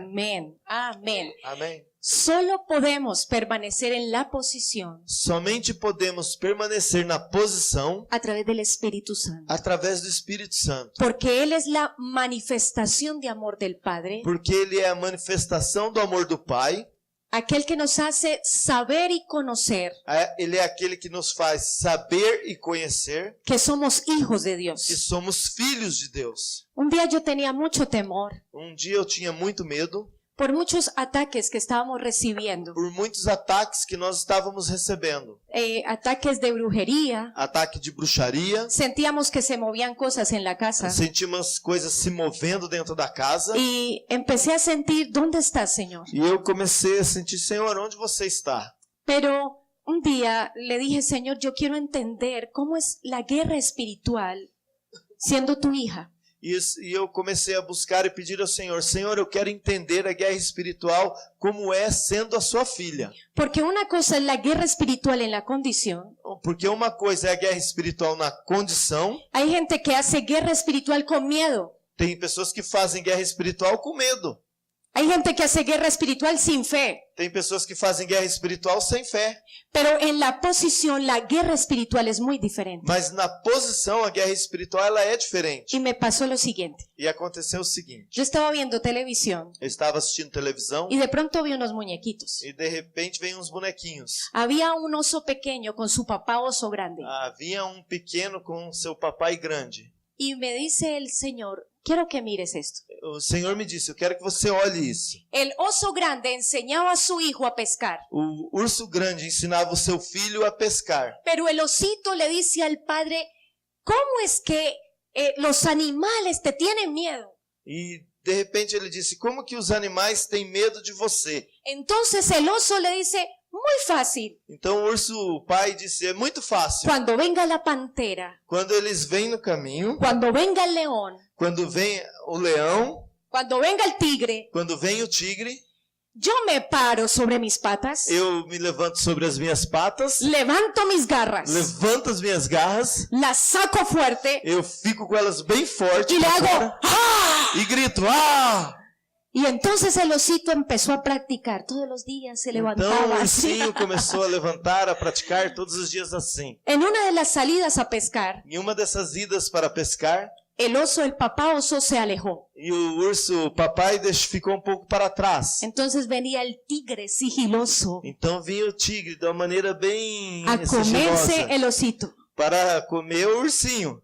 Amén. Amén. Amém? Solo podemos permanecer en la posición Somente podemos permanecer na posição a través del Espíritu Santo. através do Espírito Santo. Porque Él es la manifestación de amor del Padre, Porque Ele é a manifestação do amor do Pai. aquel que nos hace saber y conocer Ele é aquele que nos faz saber e conhecer que somos hijos de que Dios. somos filhos de Deus. Un día yo tenía mucho temor Dia eu tinha muito medo por muchos ataques que estábamos recibiendo, por muitos ataques que nós estávamos recebendo. ataques de brujería. Ataque de bruxaria. Sentíamos que se movían cosas en la casa Sentimos coisas se movendo dentro da casa. y empecé a sentir, ¿dónde estás, Señor? E eu comecei a sentir, Senhor, onde você está? Pero un día le dije, Señor, yo quiero entender cómo es la guerra espiritual siendo tu hija. E eu comecei a buscar e pedir ao Senhor, Senhor, eu quero entender a guerra espiritual como é sendo a sua filha. Porque una cosa es la guerra espiritual en la condición. Porque uma coisa é a guerra espiritual na condição. Hay gente que hace guerra espiritual con miedo. Tem pessoas que fazem guerra espiritual com medo. Hay gente que hace guerra espiritual sin fe. Tem pessoas que fazem guerra espiritual sem fé. Pero en la posición, la guerra espiritual es muy diferente. Mas na posição, a guerra espiritual ela é diferente. Y me pasó lo siguiente. E aconteceu o seguinte. Yo estaba viendo televisión Eu estava assistindo televisão y de pronto vi unos muñequitos. e de repente vem uns bonequinhos. Había un oso pequeño con su papá oso grande. Havia um pequeno com seu papai grande. Y me dice el Señor, quiero que mires esto. O Senhor me disse, eu quero que você olhe isso. El oso grande enseñaba a su hijo a pescar, O urso grande ensinava o seu filho a pescar. pero el osito le dice al padre, ¿cómo es que los animales te tienen miedo? E de repente ele disse, como que os animais têm medo de você? Entonces el oso le dice, muy fácil, Então o urso, o pai, disse, é muito fácil. cuando venga la pantera, Quando eles vêm no caminho, cuando venga el león, quando vem o leão, cuando venga el tigre, quando vem o tigre, yo me paro sobre mis patas, eu me levanto sobre as minhas patas, levanto mis garras, levanto as minhas garras, las saco fuerte eu fico com elas bem fortes y le pra hago fora, ¡ah! e grito, ah! Y entonces el osito empezó a practicar, todos los días se Então levantaba o así. ursinho começou a levantar, a praticar todos os dias assim. En una de las salidas a pescar, Em uma dessas idas para pescar, el oso, el papá oso se alejó. e o urso, o papai, ficou um pouco para trás. Entonces venía el tigre sigiloso Então vinha o tigre de uma maneira bem a comerse sigilosa el osito. para comer o ursinho.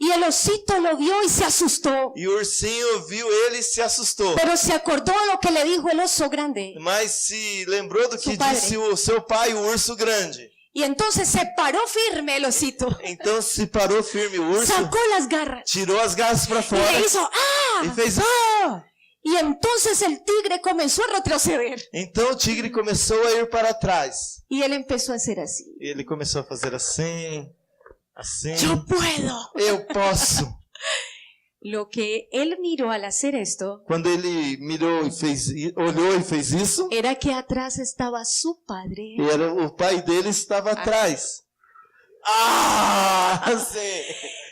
Y el osito lo vio y se asustó, E o ursinho viu ele e se assustou. pero se acordó lo que le dijo el oso grande. Mas se lembrou do que Seu padre. disse o seu pai, o urso grande. Y entonces se paró firme el osito, Então se parou firme o urso, sacó las garras tirou as garras para y fora le hizo ¡ah! e fez ah! Y entonces el tigre comenzó a retroceder. Então o tigre começou a ir para trás. Y él empezó a hacer así. E ele começou a fazer assim, assim. Yo puedo. Eu posso. Lo que él miró al hacer esto Quando ele mirou e olhou e fez isso, era que atrás estaba su padre o pai dele estava atrás. Ah, assim.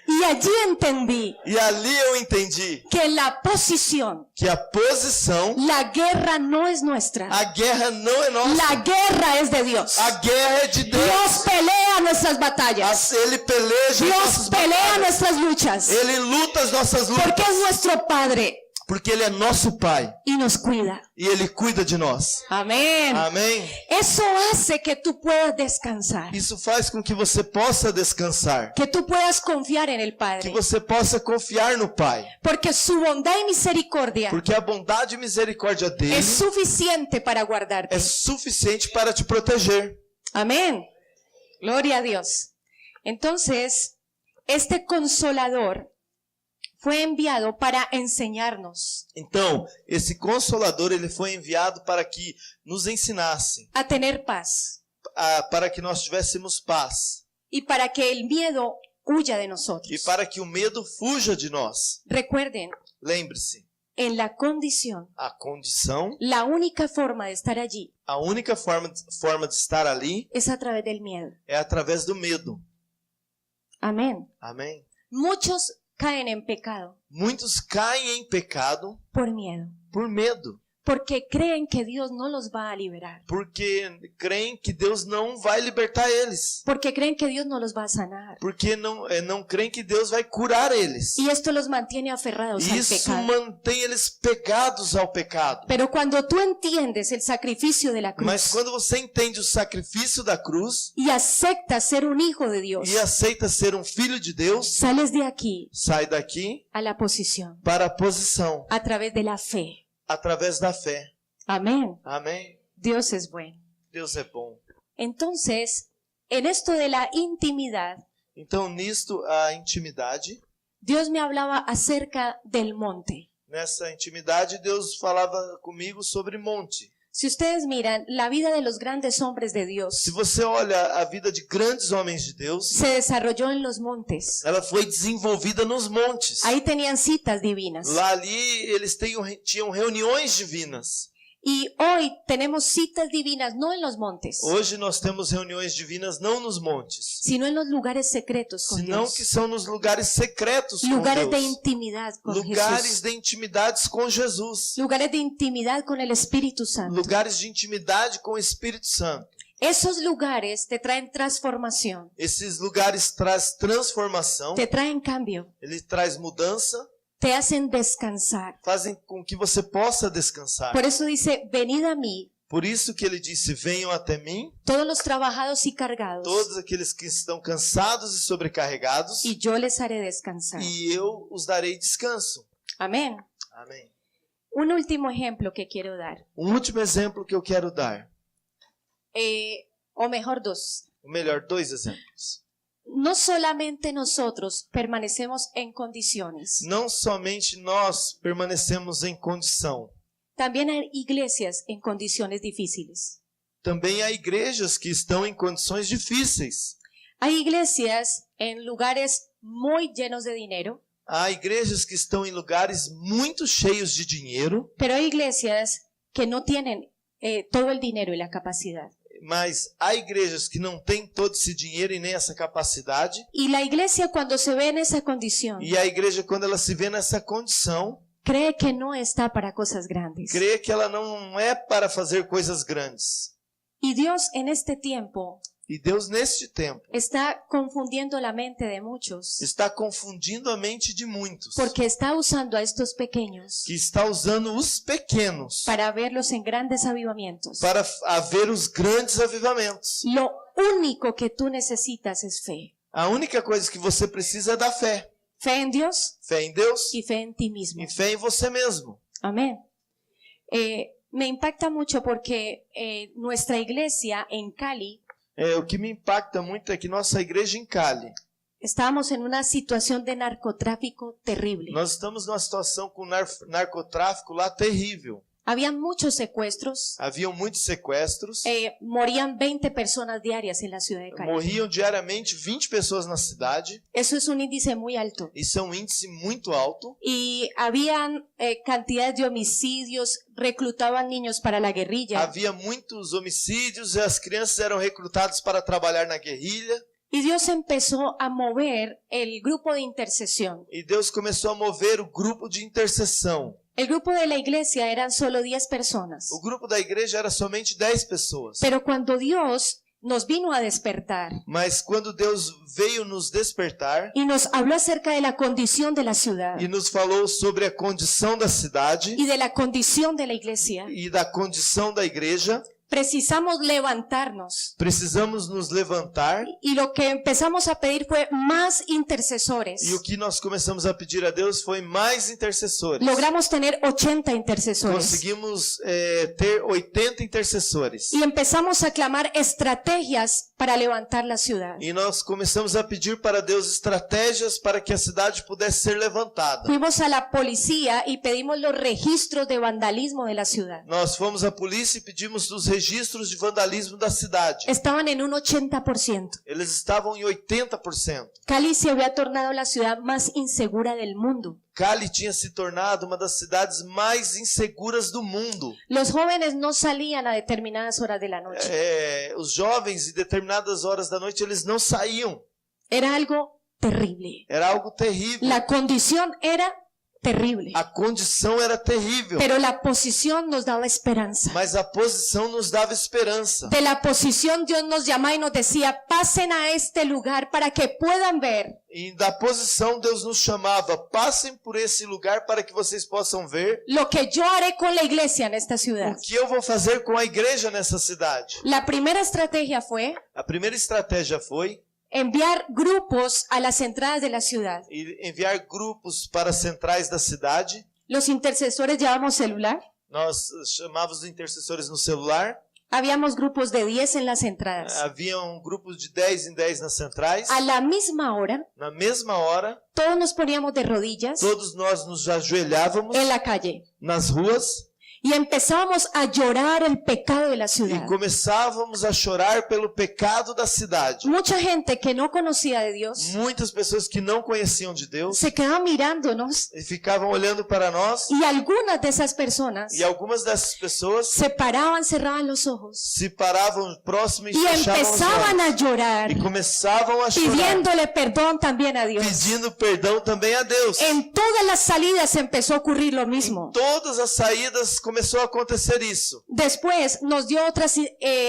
y allí entendí E ali eu entendi que la posición, que a posição, la guerra no es nuestra, a guerra não é nossa. la guerra es de Dios. A guerra é de Dios Deus. pelea nuestras batallas, Ele peleja Dios nossas pelea batalhas. nuestras luchas, Ele luta as nossas lutas. porque es nuestro Padre Porque Ele é nosso Pai. y nos cuida. E Ele cuida de nós. Amén. Amém? Eso hace que tú puedas descansar, Isso faz com que você possa descansar. que tú puedas confiar en el Que Padre, você possa confiar no Pai. porque su bondad y misericordia Porque a bondade e misericórdia dele es suficiente para guardarte. é suficiente para te proteger. Amén. Gloria a Dios. Entonces, este consolador fue enviado para enseñarnos Então, esse Consolador, ele foi enviado para que nos ensinasse, a tener paz para que nós tivéssemos paz y para que el miedo huya de e nosotros. para que o medo fuja de nós. Recuerden, Lembre-se, en la condición, a condição, la única forma de estar allí a única forma de estar ali es a través del miedo. é através do medo. Amén. Amém? Muchos caen en pecado Muitos caem em pecado por miedo. por medo. porque creen que Dios no los va a liberar, porque creem que Deus não vai libertar eles, porque creen que Dios no los va a sanar. porque não creem que Deus vai curar eles. Y esto los mantiene aferrados E al isso pecado. mantém eles pegados ao pecado. Pero cuando tú entiendes el sacrificio de la cruz Mas quando você entende o sacrifício da cruz y aceptas ser un hijo de Dios, e aceita ser um filho de Deus, sales de aquí sai daqui a la posición para a posição a través de la fe. através da fé. Amén. Amém? Dios es bueno. Deus é bom. Entonces, en esto de la intimidad, Então, nisto, a intimidade, Dios me hablaba acerca del monte. nessa intimidade, Deus falava comigo sobre monte. Si ustedes miran la vida de los grandes hombres de Dios, Se você olha a vida de grandes homens de Deus, se desarrolló en los montes. ela foi desenvolvida nos montes. Ahí tenían citas divinas. Lá ali eles tinham reuniões divinas. Y hoy tenemos citas divinas no en los montes, Hoje nós temos reuniões divinas não nos montes, sino en los lugares secretos con senão Dios. que são nos lugares secretos com Lugares de Deus. intimidad con Lugares Jesús. de intimidades com Jesus. Lugares de intimidad con el Espíritu Santo. Lugares de intimidade com o Espírito Santo. Esos lugares te traen transformación, Esses lugares traz transformação, te traen cambio, ele traz mudança, te hacen descansar. fazem com que você possa descansar. Por eso dice, venid a mí, Por isso que ele disse: venham até mim, todos los trabajados y cargados, todos aqueles que estão cansados e sobrecarregados, y yo les haré descansar. e eu os darei descanso. Amén. Amém. Un último ejemplo que quiero dar, Último exemplo que eu quero dar, o mejor dos. ou melhor, 2 exemplos. No solamente nosotros permanecemos en condiciones, Não somente nós permanecemos em condição, también hay iglesias en condiciones difíciles. também há igrejas que estão em condições difíceis. Hay iglesias en lugares muy llenos de dinero, Há igrejas que estão em lugares muito cheios de dinheiro, pero hay iglesias que no tienen todo el dinero y la capacidad. mas há igrejas que não têm todo esse dinheiro e nem essa capacidade. Y la iglesia cuando se ve en esa condición, E a igreja, quando ela se vê nessa condição, cree que no está para cosas grandes. crê que ela não é para fazer coisas grandes. Y Dios en este tiempo E Deus, neste tempo, está confundiendo la mente de muchos, está confundindo a mente de muitos, porque está usando a estos pequeños que está usando os pequenos para verlos en grandes avivamientos. para haver os grandes avivamentos. Lo único que tú necesitas es fe. A única coisa que você precisa é da fé. Fe en Dios Fé em Deus y fe en ti mismo. e fé em você mesmo. Amén. Me impacta mucho porque nuestra iglesia en Cali, O que me impacta muito é que nossa igreja em Cali, estábamos en una situación de narcotráfico terrible. nós estamos numa situação com narcotráfico lá terrível. Había muchos secuestros, Haviam muitos sequestros, morían 20 personas diarias en la ciudad de Cali. morriam diariamente 20 pessoas na cidade. Eso es un índice muy alto. Isso é um índice muito alto. Y habían cantidades de homicidios, reclutaban niños para la guerrilla. Havia muitos homicídios e as crianças eram recrutadas para trabalhar na guerrilha. Y Dios empezó a mover el grupo de intercesión. E Deus começou a mover o grupo de intercessão. El grupo de la iglesia eran solo 10 personas. O grupo da igreja era somente 10 pessoas. Pero cuando Dios nos vino a despertar Mas quando Deus veio nos despertar y nos habló acerca de la condición de la ciudad e nos falou sobre a condição da cidade y de la condición de la iglesia, e da condição da igreja, precisamos levantarnos. precisamos nos levantar. Y lo que empezamos a pedir fue más intercesores. E o que nós começamos a pedir a Deus foi mais intercessores. Logramos tener 80 intercesores. Conseguimos ter 80 intercessores. Y empezamos a clamar estrategias para levantar la ciudad. E nós começamos a pedir para Deus estratégias para que a cidade pudesse ser levantada. Fuimos a la policía y pedimos los registros de vandalismo de la ciudad. Nós fomos à polícia e pedimos os registros de vandalismo da cidade. Estaban en un 80%. Eles estavam em 80%. Cali se había tornado la ciudad más insegura del mundo. Cali tinha se tornado uma das cidades mais inseguras do mundo. Los jóvenes no salían a determinadas horas de la noche. Os jovens, em determinadas horas da noite, eles não saíam. Era algo terrible. Era algo terrível. La condición era terrible. A condição era terrível, Pero la posición nos daba esperanza. mas a posição nos dava esperança. De la posición Dios nos llamaba y nos decía, pasen a este lugar para que puedan ver E da posição Deus nos chamava, passem por esse lugar para que vocês possam ver lo que yo haré con la iglesia en esta ciudad. o que eu vou fazer com a igreja nessa cidade. La primera estrategia fue A primeira estratégia foi enviar grupos a las entradas de la ciudad. enviar grupos para as centrais da cidade. Los intercesores llevamos celular. Nós chamávamos os intercessores no celular. Habíamos grupos de 10 en las entradas. Haviam grupos de 10 em 10 nas centrais. A la misma hora, Na mesma hora, todos nos poníamos de rodillas todos nós nos ajoelhávamos en la calle nas ruas y empezábamos a llorar el pecado de la e ciudad. começávamos a chorar pelo pecado da cidade. Mucha gente que no conocía de Dios Muitas pessoas que não conheciam de Deus se quedaba mirándonos e ficavam olhando para nós, y algunas de esas personas e algumas dessas pessoas se paraban, cerraban los ojos se paravam próximo e y fechavam os empezaban a olhos llorar, e começavam a chorar, pidiéndole perdón también a Dios. pedindo perdão também a Deus. En todas las salidas empezó a ocurrir lo mismo. Todas as saídas começou a acontecer isso. Después nos dio otras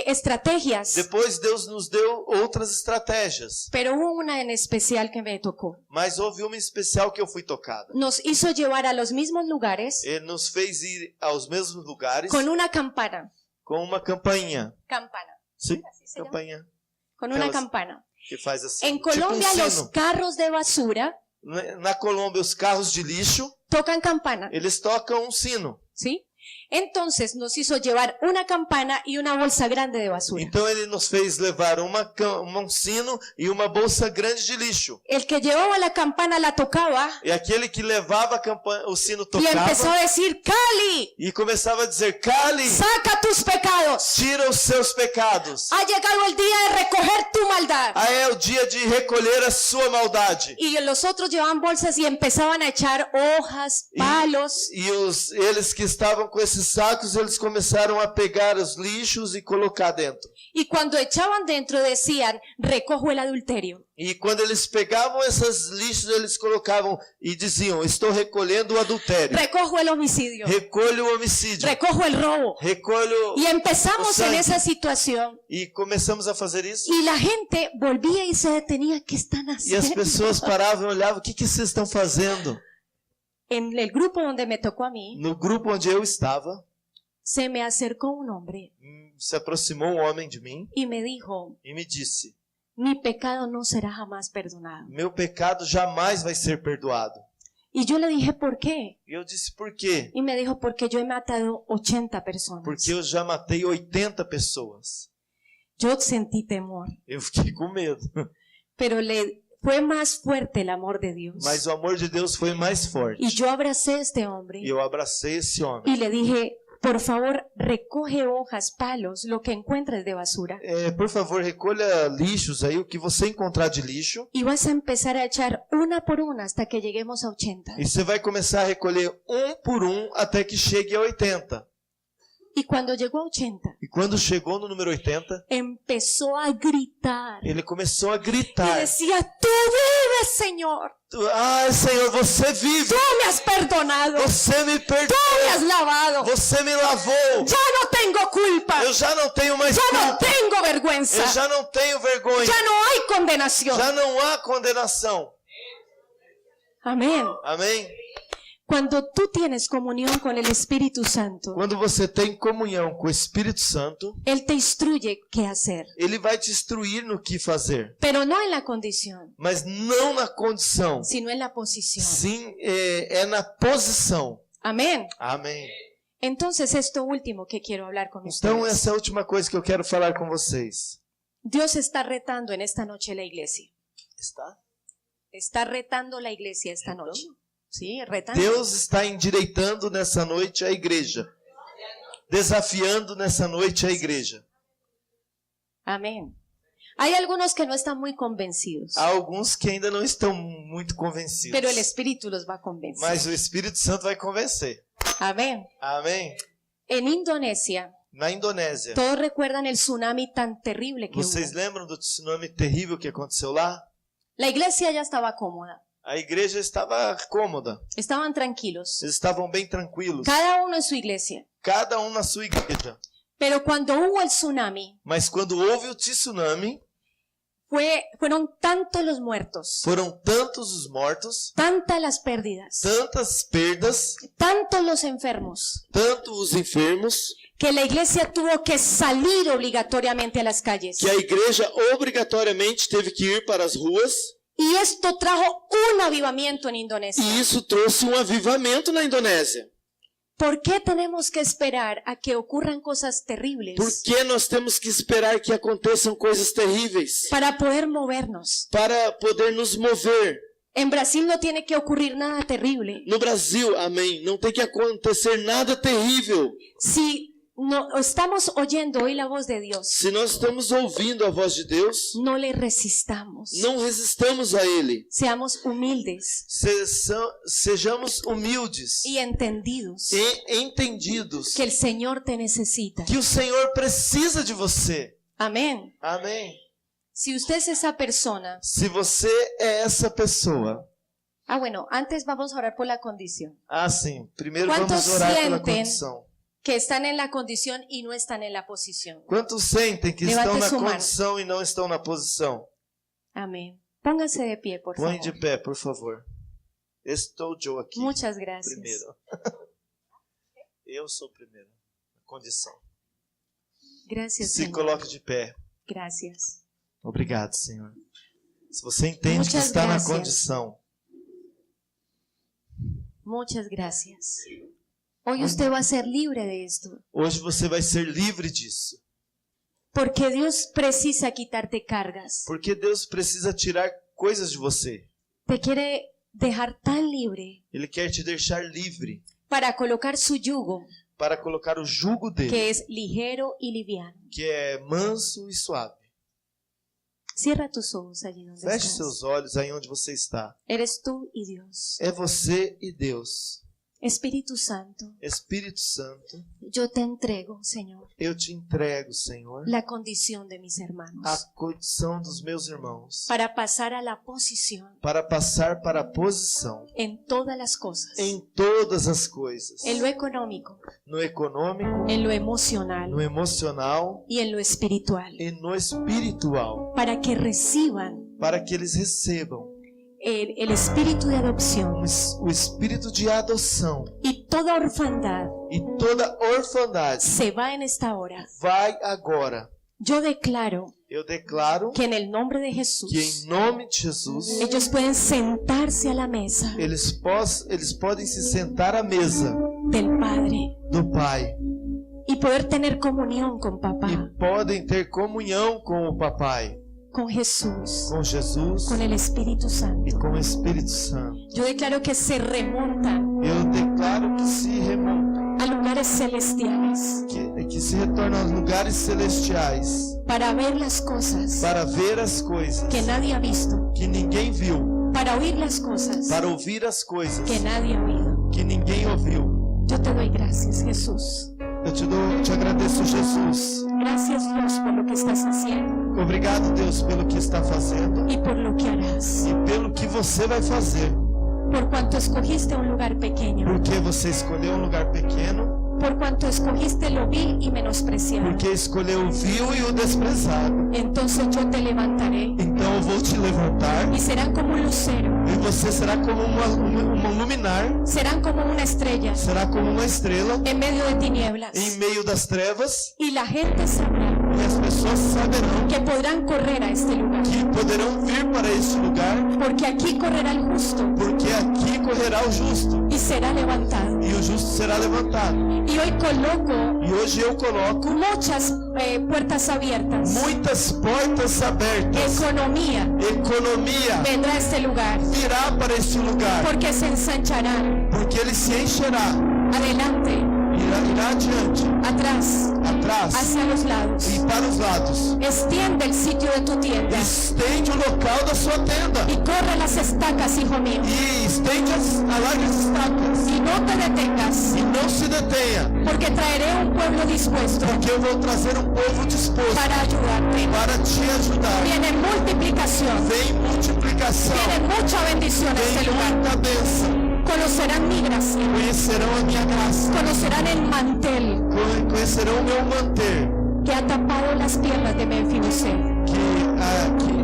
estrategias, Depois Deus nos deu outras estratégias, pero hubo una en especial que me tocó. mas houve uma especial que eu fui tocada. Nos hizo llevar a los mismos lugares Ele nos fez ir aos mesmos lugares con una campana. com uma campainha. Campana. Sim, Así se llama. campainha Con una Aquelas- campana. que faz assim. En tipo Colombia los sino. carros de basura Na Colômbia, os carros de lixo, tocan campana, eles tocam um sino. ¿sí? Entonces nos hizo llevar una campana y una bolsa grande de basura. Então ele nos fez levar um sino e uma bolsa grande de lixo. El que llevaba la campana la tocaba E aquele que levava o sino y empezó tocava a decir, Cali, e começava a dizer: Cali, saca tus pecados. tira os seus pecados. Ha llegado el día de recoger tu maldad. Ah, é o dia de recolher a sua maldade. Y los otros llevaban bolsas y empezaban a echar hojas, palos. E eles que estavam com esses sacos, eles começaram a pegar os lixos e colocar dentro. Y cuando echaban dentro decían, recojo el adulterio. E quando eles pegavam esses lixos, eles colocavam e diziam: estou recolhendo o adultério, Recojo el homicidio. recolho o homicídio, Recojo el robo. recolho... Y empezamos O en sangue. esa situación. E começamos a fazer isso. Y la gente volvía y se detenía. ¿Qué están E as haciendo? pessoas paravam e olhavam: o que vocês estão fazendo? En el grupo donde me tocó a mí, No grupo onde eu estava, se me acercó un hombre se aproximou um homem de mim y me dijo, e me disse: mi pecado no será jamás perdonado. meu pecado jamais vai ser perdoado. Y yo le dije, ¿por qué? E eu disse: por quê? Y me dijo, porque yo he matado 80 personas. Porque eu já matei 80 pessoas. Yo sentí temor, Eu fiquei com medo. pero fue más fuerte el amor de Dios. Mas o amor de Deus foi mais forte. Y yo abracé a este hombre E eu abracei esse homem. y le dije, por favor, recoge hojas, palos, lo que encuentres de basura. Por favor, recolha lixos aí, o que você encontrar de lixo. Y vas a empezar a echar una por una hasta que lleguemos a 80. E você vai começar a recolher um por um até que chegue a 80. Y cuando llegó a 80, E quando chegou no número 80, empezó a gritar. ele começou a Y gritar: decía, tú vives, Señor. ah, Senhor, você vive. Tú me has perdonado. Você me Tú perdoou. me has lavado. Você me lavou. Ya no tengo culpa. Eu já não tenho mais Ya no culpa. tengo vergüenza. Eu já não tenho vergonha. Ya no hay condenación. Já não há condenação. Amén. Amém? Cuando tú tienes comunión con el Espíritu Santo, Quando você tem comunhão com o Espírito Santo, Él te instruye qué hacer, ele vai te instruir no que fazer. pero no en la condición, Mas não na condição. sino en la posición. Sim, é na posição. Amén. Amém. Entonces, esto último que quiero hablar con Então, ustedes. essa é a última coisa que eu quero falar com vocês. Dios está retando en esta noche la iglesia. Está? Está retando la iglesia esta noche. Sí, retando. Deus está endireitando nessa noite a igreja. Desafiando nessa noite a igreja. Amén. Hay algunos que no están muy convencidos, Há alguns que ainda não estão muito convencidos. pero el Espíritu los va a convencer. Mas o Espírito Santo vai convencer. Amén. Amém? En Indonesia, Na Indonésia. todos recuerdan el tsunami tan terrible que Vocês hubo. lembram do tsunami terrível que aconteceu lá? La iglesia ya estaba cómoda. A igreja estava cômoda. estaban tranquilos, Eles estavam bem tranquilos. cada uno en su iglesia. Cada um na sua igreja. Pero cuando hubo el tsunami, Mas quando houve o tsunami, fueron tantos los muertos, foram tantos os mortos, tantas las pérdidas, tantas perdas, tantos los enfermos, tanto os enfermos, que la iglesia tuvo que salir obligatoriamente a las calles. que a igreja obrigatoriamente teve que ir para as ruas. Y esto trajo un avivamiento en Indonesia. E isso trouxe avivamento na Indonésia. ¿Por qué tenemos que esperar a que ocurran cosas terribles Por que nós temos que esperar que aconteçam coisas terríveis para poder movernos? para poder nos mover? En Brasil no tiene que ocurrir nada terrible. No Brasil, amém, não tem que acontecer nada terrível. Si no estamos oyendo hoy la voz de Dios, Se nós estamos ouvindo a voz de Deus, no le resistamos. não resistamos a Ele. Seamos humildes Sejamos humildes y entendidos e entendidos que el Señor te necesita. que o Senhor precisa de você. Amén. Amém. Si usted es esa persona, Se você é essa pessoa. bueno, antes vamos a orar por la condición. Sim. Primeiro Quantos vamos orar pela sentem condição. Que están en la condición y no están en la posición. Quantos sentem que Levante estão na sua mão. condição e não estão na posição? Amén. Pónganse de pie, por Põe favor. de pé, por favor. Estou eu aqui. Muchas gracias. Primeiro. Eu sou primeiro. Condição. Gracias, Se Señor. coloque de pé. Gracias. Obrigado, Senhor. Se você entende que Muchas está na gracias. condição, Muchas gracias. Hoy usted va a ser libre de esto. hoje você vai ser livre disso. Porque Dios precisa quitarte cargas. Porque Deus precisa tirar coisas de você. Te quiere dejar tan libre Ele quer te deixar livre para colocar su yugo, para colocar o jugo dele, que es ligero y liviano. que é manso e suave. Cierra tus ojos allí donde Feche estás. seus olhos aí onde você está. Eres tú y Dios. É você e Deus. Espíritu Santo, Espírito Santo, yo te entrego, Señor, eu te entrego, Senhor, la condición de mis a hermanos condição dos meus irmãos, para pasar a la posición para passar para a posição en todas las cosas, em todas as coisas, en lo económico, no econômico, en lo emocional no emocional y en lo espiritual, e no espiritual, para que reciban para que eles recebam el espíritu de adopción o espírito de adoção y toda orfandad e toda orfandade. se va en esta hora. Vai agora. Yo declaro Eu declaro que en el nombre de Jesús que em nome de Jesus ellos pueden sentarse a la mesa eles podem se sentar à mesa del Padre do Pai y poder tener comunión con e papá, podem ter comunhão com o Papai, con Jesús, com Jesus con el Espíritu e Santo. com o Espírito Santo. Yo declaro que se remontan Eu declaro que se remontam, a lugares celestiales que se retornam aos lugares celestiais para ver las cosas para ver as coisas que nadie ha visto, que ninguém viu, para oír las cosas para ouvir as coisas que nadie ha oído. que ninguém ouviu. Yo te doy gracias, Jesús. Eu te agradeço, Jesus. Gracias, Dios, por lo que estás haciendo Obrigado, Deus, pelo que está fazendo y por lo que harás. e pelo que você vai fazer. Por cuanto escogiste un lugar pequeño, Porque você escolheu um lugar pequeno, por cuanto escogiste lo vil y menospreciado, porque escolheu o vil e o desprezado. entonces yo te levantaré Então eu vou te levantar y serán como un lucero, e você será como uma luminar, serán como una estrella será como uma estrela en medio de tinieblas. em meio das trevas, Y la gente sabrá e as pessoas saberão que podrán correr a este lugar, que poderão vir para este lugar, porque aquí correrá el justo porque aqui correrá o justo y será levantado. e o justo será levantado. Y hoy coloco E hoje eu coloco muchas puertas abiertas. muitas portas abertas. Economia Vendrá a este lugar, virá para este lugar, porque se ensancharán porque ele se encherá, adelante, irá adiante, atrás, atrás hacia los lados. e para os lados. Extiende el sitio de tu tienda Estende o local da sua tenda y corre las estacas, hijo mío, e estende alargue as estacas y no te detengas, e não se detenha, porque traeré un pueblo dispuesto porque eu vou trazer um povo disposto para ayudarte. para te ajudar. Viene multiplicación multiplicación. Vem multiplicação. Viene mucha bendición a este Vem lugar. muita bênção. Conocerán mi gracia. Conhecerão a minha graça. Conocerán el mantel Conhecerão o meu manter. que ha tapado las piernas de Mefiboset. Que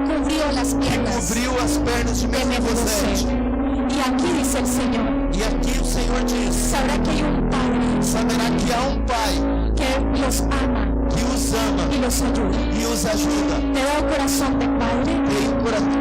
Cubrió las piernas cobriu as pernas de de Mefiboset. Mefibosete. Y aquí dice el Señor, E aqui o Senhor diz: sabrá que hay un Padre saberá que há um Pai que los ama que os ama y los ayuda. e os ajuda. Te da un corazón de padre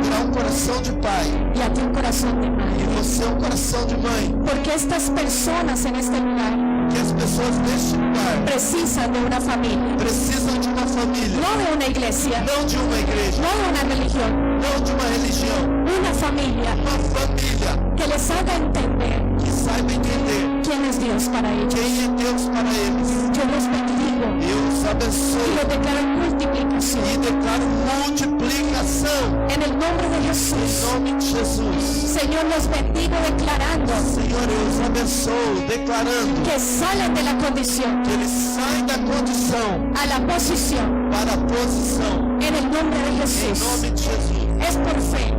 Terá um coração de pai y a ti un corazón de e madre. você um coração de mãe. Porque estas personas en este lugar Que as pessoas neste lugar precisan de una familia, precisam de uma família, no de una iglesia, não de uma igreja, no de una religión, não de uma religião, una familia uma família que les haga entender que saiba entender quién es Dios para ellos. quem é Deus para eles. Yo los bendigo Eu os y abençoo los declaro multiplicación. e declaro multiplicação En el nombre de em Jesús, nome de Jesus. Señor, los bendigo declarando Senhor, eu os abençoo declarando que salen de la condición que eles saem da condição a la posición. para a posição En el nombre de em Jesús. nome de Jesus. Es por fe,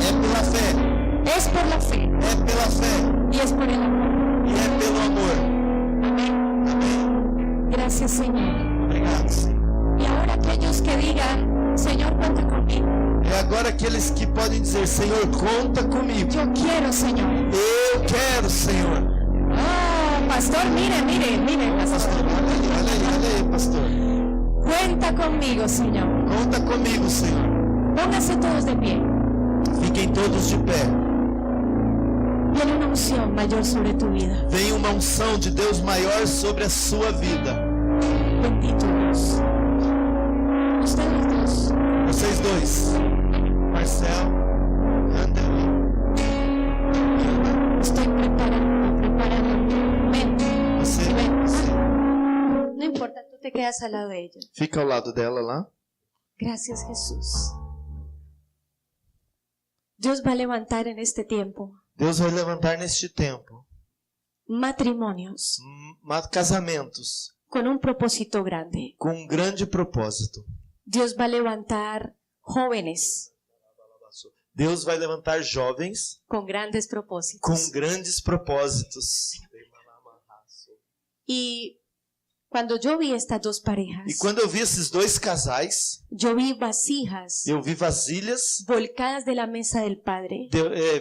É pela fé, es por la fe é pela fé y es por el amor. e é pelo amor. Amén. Amém. Gracias, Señor. Obrigado, Senhor. Y ahora aquellos que digan, Señor, cuenta conmigo. É agora aqueles que podem dizer: Senhor, conta comigo. Yo quiero, Señor. Eu quero, Senhor. Oh, pastor, mire, pastor. Olha aí, pastor. Cuenta conmigo, Señor. Conta comigo, Senhor. Pónganse todos de pie. Fiquem todos de pé. Viene una unción mayor sobre tu vida. Vem uma unção de Deus maior sobre a sua vida. Bendito Dios. Ustedes dos. Vocês dois, Marcel, Anderley. Estoy preparando. Ven. Você, No importa, tú te quedas al lado de ella. fica ao lado dela lá. Gracias, Jesús. Dios va a levantar en este tiempo Deus vai levantar neste tempo matrimonios casamentos con un propósito grande. com um grande propósito. Dios va a levantar jóvenes Deus vai levantar jovens con grandes propósitos. com grandes propósitos. Y cuando yo vi estas dos parejas, E quando eu vi esses dois casais, yo vi vasijas eu vi vasilhas volcadas de la mesa del Padre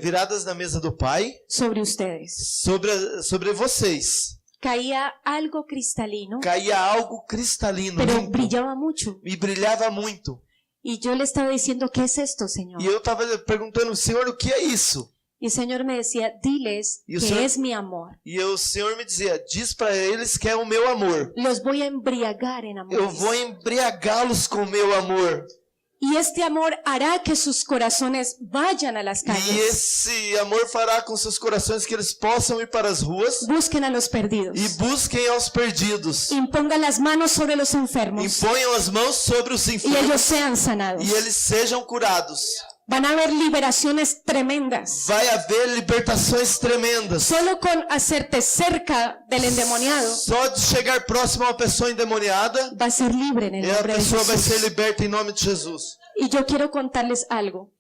viradas na mesa do Pai sobre ustedes. sobre vocês. Caía algo cristalino, Caía algo cristalino, pero limpo, brillaba mucho. e brilhava muito. Y yo le estaba diciendo, ¿qué es esto, Señor? E eu estava perguntando: Senhor, o que é isso? Y el Señor me decía, diles Y el que Señor- es mi amor. E o Senhor me dizia: diz para eles que é o meu amor. Los voy a embriagar en amor. Eu vou embriagá-los com o meu amor. Y este amor hará que sus corazones vayan a las E calles. esse amor fará com seus corações que eles possam ir para as ruas Busquen a los perdidos. e busquem aos perdidos. Impongan las manos sobre los enfermos. Imponham as mãos sobre os Y ellos enfermos sean sanados. e eles sejam curados. Van a haber liberaciones tremendas. Vai haver libertações tremendas. Solo con hacerte cerca del endemoniado, Só de chegar próximo a uma pessoa endemoniada, va a ser libre en el e a nombre de pessoa vai ser Jesús. liberta em nome de Jesus. Y yo quiero contarles algo.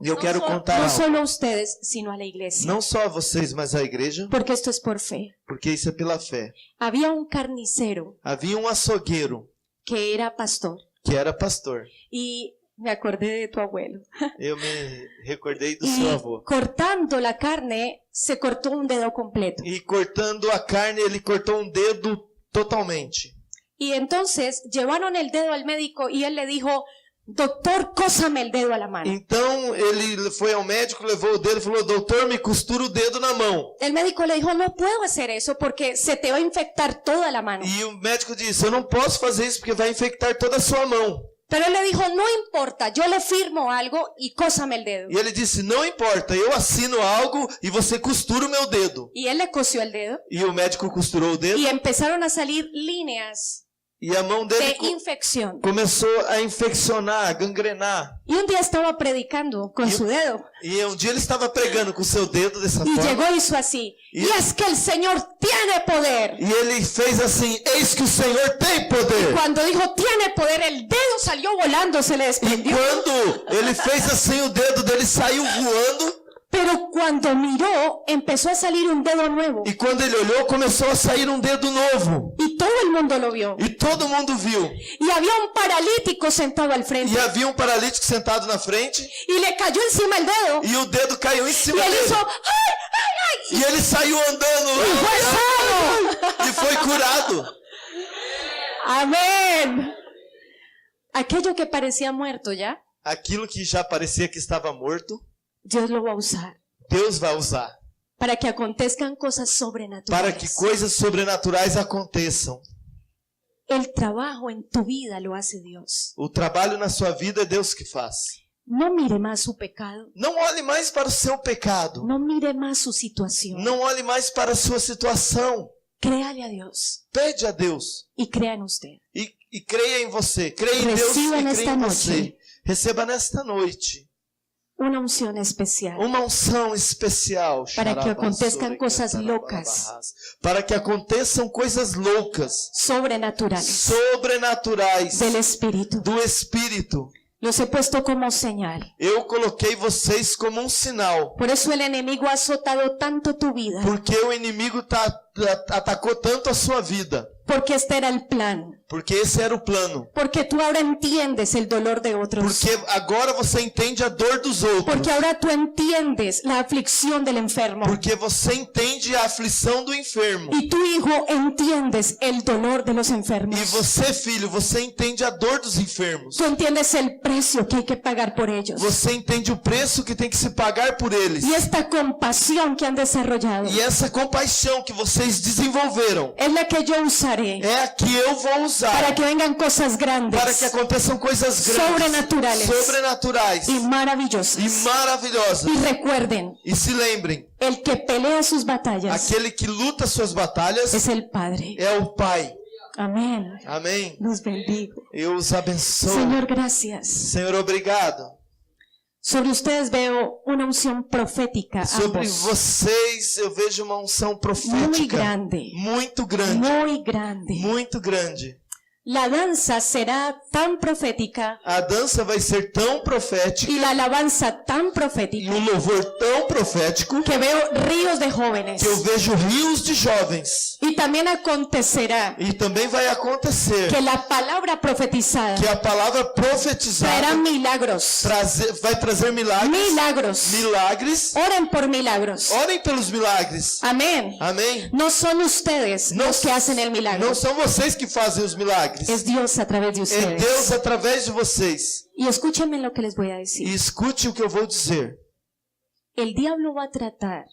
E eu quero contar No algo. solo a ustedes, sino a la iglesia. Não só a vocês, mas à igreja, Porque esto es por fe. porque isso é pela fé. Había un carnicero Havia um açougueiro que era pastor. que era pastor. Y me acordé de tu abuelo. Eu me recordei do Y seu avô. cortando la carne, se cortó un dedo completo. E cortando a carne, ele cortou um dedo totalmente. Y entonces llevaron el dedo al médico y él le dijo, doctor, cósame el dedo a la mano. Então ele foi ao médico, levou o dedo e falou: doutor, me costura o dedo na mão. El médico le dijo, no puedo hacer eso porque se te va a infectar toda la mano. E o médico disse: eu não posso fazer isso porque vai infectar toda a sua mão. Pero él le dijo, no importa, yo le firmo algo y cósame el dedo. E ele disse: não importa, eu assino algo e você costura o meu dedo. Y él le cosió el dedo E o médico costurou o dedo y empezaron a salir líneas E a mão dele de infección. começou a infeccionar, a gangrenar. Y un día estaba predicando con su dedo E um dia ele estava pregando com o seu dedo dessa y forma. llegó y hizo así. Y- Y es que el Señor tiene poder. E ele fez assim: eis que o Senhor tem poder. Cuando dijo tiene poder, el dedo salió volando, se le E desprendió. quando ele fez assim, o dedo dele saiu voando. Pero cuando miró, empezó a salir un dedo nuevo. E quando ele olhou, começou a sair um dedo novo. Y todo el mundo lo vio. E todo mundo viu. Y había un paralítico sentado al frente. E havia um paralítico sentado na frente. Y le cayó encima el dedo. E o dedo caiu em Y cima él dele. hizo, ¡ay, ay, ay! E ele saiu andando. Y fue sano. E foi curado. Amén. Aquello que parecía muerto ya, Aquilo que já parecia que estava morto, Dios lo va a usar Deus vai usar. para que acontezcan cosas Para sobrenaturales. que coisas sobrenaturais aconteçam. El trabajo en tu vida lo hace Dios. O trabalho na sua vida é Deus que faz. No mire más su pecado. Não olhe mais para o seu pecado. No mire más su situación. Não olhe mais para a sua situação. Créale a Dios Pede a Deus y crea en usted. e creia em você. Creia em Deus Reciba e nesta creia em noite. você. Receba nesta noite Una unción especial uma unção especial. para que acontezcan cosas locas, Para que aconteçam coisas loucas, sobrenaturales sobrenaturais del Espíritu. do Espírito. Los he puesto como señal. Eu coloquei vocês como um sinal. Por eso el enemigo ha azotado tanto tu vida. Porque o inimigo atacou tanto a sua vida. Porque este era el plan. Porque esse era o plano. Porque tú ahora entiendes el dolor de otros. Porque agora você entende a dor dos outros. Porque ahora tú entiendes la aflicción del enfermo. Porque você entende a aflição do enfermo. Y tu hijo entiendes el dolor de los enfermos. E você, filho, você entende a dor dos enfermos. Tú entiendes el precio que hay que pagar por ellos. Você entende o preço que tem que se pagar por eles. Y esta compasión que han desarrollado E essa compaixão que vocês desenvolveram es la que yo usaré é a que eu vou usar para que vengan cosas grandes para que aconteçam coisas grandes, Sobrenaturales. sobrenaturais y maravillosas. e maravilhosas. Y recuerden, E se lembrem, el que pelea sus batallas aquele que luta suas batalhas es el Padre. é o Pai. Amén. Amém? Los bendigo. Eu os abençoo. Señor, gracias. Senhor, obrigado. Sobre ustedes veo una unción profética, Sobre ambos. vocês eu vejo uma unção Muy profética grande. muito grande. Muy grande. Muito grande. La danza será tan profética A dança vai ser tão profética y la alabanza tan e profética um louvor tão profético que veo ríos de jóvenes. que eu vejo rios de jovens. Y también acontecerá E também vai acontecer que la palabra profetizada que a palavra traerá profetizada milagros. vai trazer milagres. Milagros. Milagres. Oren por milagros. Orem pelos milagres. Amén. Amém? No son ustedes No- los que hacen el milagro. Não são vocês que fazem os milagres. Es Dios a través de É ustedes. Deus através de vocês. Y escúchenme lo que les voy a E decir. escute o que eu vou dizer. El diablo va a tratar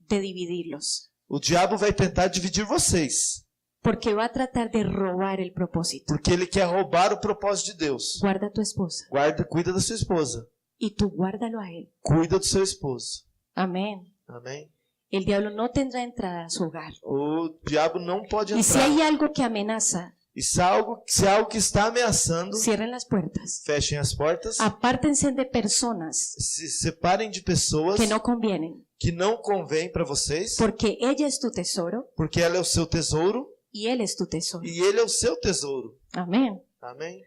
de dividirlos, O diabo vai tentar dividir vocês, porque va a tratar de robar el propósito. porque ele quer roubar o propósito de Deus. Guarda a tu esposa Cuida da sua esposa. y tú guárdalo a él. Cuida do seu esposo. Amén. Amém? El diablo no tendrá entrada a su hogar. O diabo não pode Y si entrar. hay algo que amenaza, E se há algo que está ameaçando, cierren las puertas. fechem as portas. Apártense de personas Se separem de pessoas que no convienen, que não convêm para vocês, porque ella es tu tesoro porque ela é o seu tesouro y él es tu tesoro. e ele é o seu tesouro. Amén. Amém?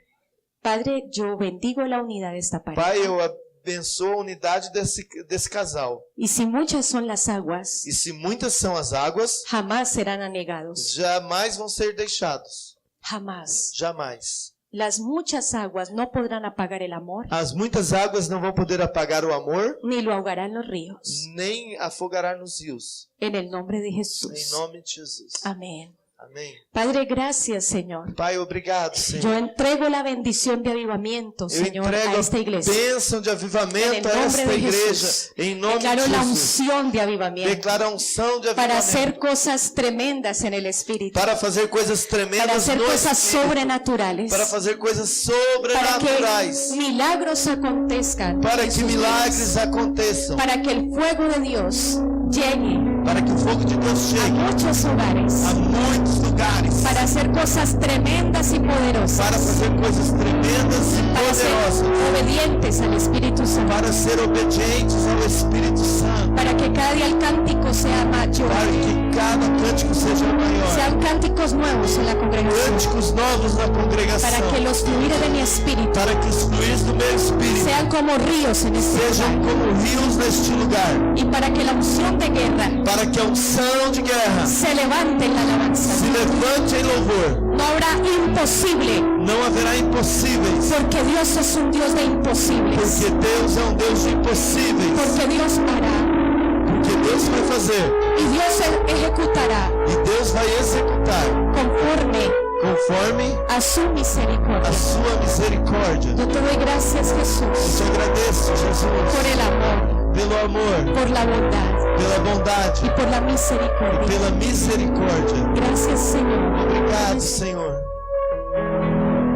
Padre, yo bendigo la unidad de esta Pai, pareja. eu abençoo a unidade desse casal. Y si muchas son las aguas, E se muitas são as águas, jamás serán anegados. jamais vão ser deixados. Jamás. Jamais. Las muchas aguas no podrán apagar el amor, As muitas águas não vão poder apagar o amor, ni lo ahogarán los ríos. nem afogará nos rios. En el nombre de Em Jesús. nome de Jesus. Amén. Amém. Padre, gracias, Señor. Pai, obrigado, Yo Senhor. entrego la bendición de avivamiento, Eu Señor, entrego a esta a iglesia. bênção de En avivamento el a nombre esta de igreja. Jesús. Em nome Declaro de la Jesus. unción de avivamiento Declara a unção de para avivamento. hacer cosas tremendas en el Espíritu, Para fazer coisas tremendas para hacer no cosas Espírito. sobrenaturales, Para fazer coisas para que sobrenaturais. milagros acontezcan, Para en que sus milagres vidas, aconteçam. para que el fuego de Dios llegue para que o fogo de Deus a chegue muchos hogares a muitos lugares, para hacer cosas tremendas y para poderosas, fazer coisas tremendas e para ser poderosas, obedientes al Espíritu Santo, para ser obedientes ao Espírito Santo, para que cada día el cántico sea mayor, para que cada cântico seja maior, sean cánticos nuevos en la congregación, cânticos novos na congregação, para que los fluires de mi espíritu para que os fluires do meu espírito sean como ríos en este sejam lugar, como rios neste lugar, y para que la unción de guerra para que a unção de guerra se levante en la alabanza. se levante em louvor. No habrá imposible, Não haverá impossíveis, porque Dios es un Dios de imposibles, porque Deus é um Deus de impossíveis, porque Dios hará porque Deus vai fazer y Dios ejecutará e Deus vai executar conforme conforme a su misericordia. a sua misericórdia. Yo te doy gracias, Eu Jesús, te agradeço, por Jesus, el amor, pelo amor, por la bondad pela bondade y por la e misericordia. pela misericórdia. Gracias, Señor. Obrigado, Senhor.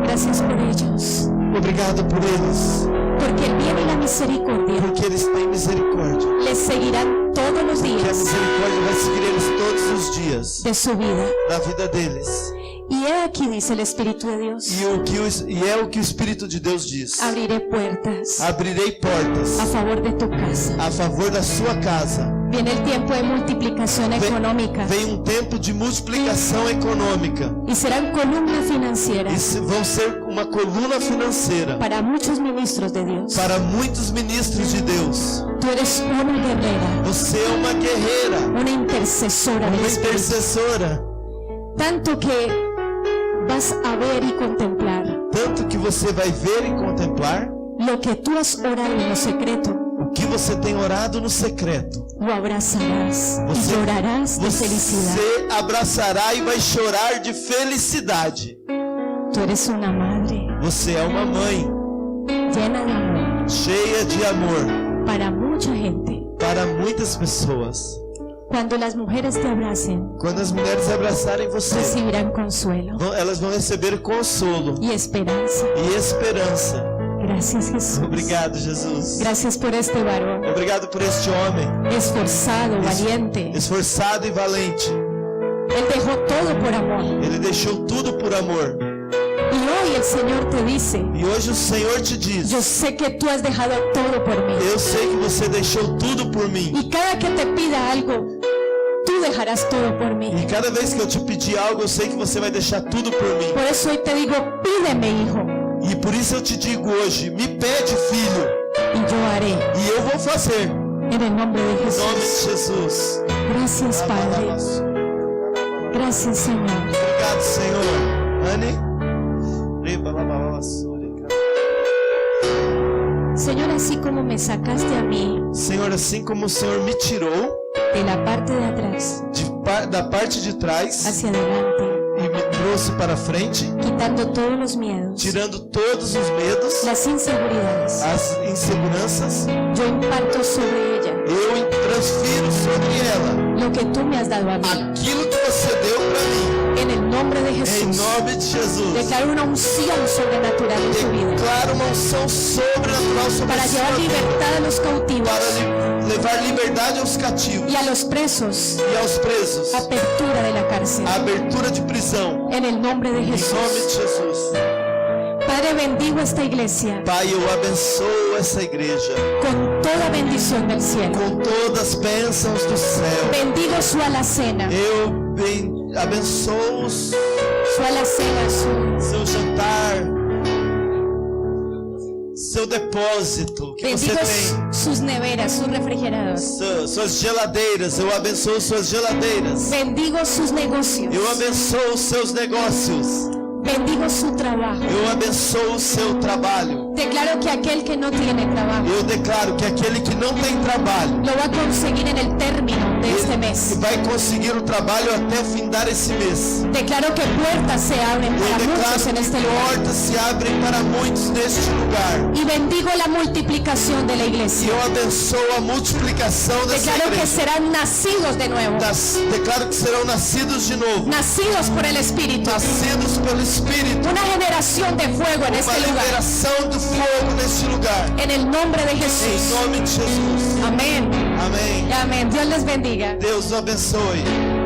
Gracias por ellos, Obrigado por eles, porque el bien y la misericordia porque eles têm misericórdia. les seguirán todos los Que a días misericórdia vai seguir eles todos os dias de su vida. da vida deles. Y he aquí, dice el Espíritu de Dios, E é o que o Espírito de Deus diz. abriré puertas Abrirei portas a favor de tu casa. a favor da sua casa. Viene el tiempo de multiplicación económica Vem tempo de multiplicação econômica. y serán columna financiera Vão ser uma coluna financeira para muchos ministros de Dios. para muitos ministros de Deus. Tú eres una guerrera, Você é uma guerreira, una intercesora del uma Espíritu. intercessora. Tanto que vas a ver y contemplar Tanto que você vai ver e contemplar lo que tú has orado en lo secreto. o que você tem orado no secreto. Lo abrazarás y Você, llorarás de felicidad. você abraçará e vai chorar de felicidade. Tú eres una madre Você é uma mãe llena de amor cheia de amor para mucha gente. para muitas pessoas. Cuando las mujeres te abracen, Quando as mulheres abraçarem você, recibirán consuelo elas vão receber consolo y esperanza. e esperança. Gracias, Jesús. Obrigado, Jesus. Gracias por este varón Obrigado por este homem esforzado, valiente. esforçado e valente. Él dejó todo por amor. Ele deixou tudo por amor. Y hoy el Señor te dice, E hoje o Senhor te diz: yo sé que tú has dejado todo por mí. eu sei que você deixou tudo por mim. Y cada que te pida algo, tú dejarás todo por mí. E cada vez que eu te pedir algo, eu sei que você vai deixar tudo por mim. Por eso hoy te digo, pídeme, hijo, E por isso eu te digo hoje: me pede, filho, y yo haré. e eu vou fazer. En el nombre de Em nome Jesús. de Jesus. Gracias, Padre. Gracias, Señor. Obrigado, Senhor. Anne? Señor, así como me sacaste a mí Senhor, assim como o Senhor me tirou de la parte de atrás da parte de trás hacia adelante, e me trouxe para frente, quitando todos los miedos, tirando todos os medos, las inseguridades, as inseguranças, yo imparto sobre ella eu transfiro sobre ela lo que tú me has dado a mí. aquilo que você deu para mim. En el nombre de Em Jesús, nome de Jesus. declaro una unción sobrenatural en tu vida Declaro uma unção sobrenatural sobre para a sua llevar vida, libertad a los cautivos para levar liberdade aos cativos y a los presos, e aos presos, apertura de la cárcel. a abertura de prisão. En el nombre de Em nome de Jesús. Jesus. Padre, bendigo esta iglesia Pai, eu abençoo essa igreja con toda bendición del cielo. com todas as bênçãos do céu. Bendigo su alacena, Eu abençoo su alacena, seu jantar, seu depósito que você bendigo tem, sus neveras, sus refrigerados. suas geladeiras. Eu abençoo suas geladeiras. Bendigo sus negocios. Eu abençoo os seus negócios. Bendigo su trabajo. Eu abençoo o seu trabalho. Declaro que aquel que no tiene trabajo Eu declaro que aquele que não tem trabalho, lo va a conseguir en el término de este ele mes. vai conseguir o trabalho até findar esse mês. Declaro que puertas se abren Eu para muchos en declaro este que lugar. portas se abrem para muitos neste lugar. Y bendigo la multiplicación de la E iglesia. eu abençoo a multiplicação dessa Declaro que igreja. serán nacidos de nuevo. Declaro que serão nascidos de novo. Nacidos por el Espíritu. Nascidos pelo Espírito. Una generación de fuego en Uma este lugar. liberação do fogo neste lugar. En el nombre de Em Jesús. nome de Jesus. Amén. Amém. Amén. Dios les bendiga. Deus o abençoe.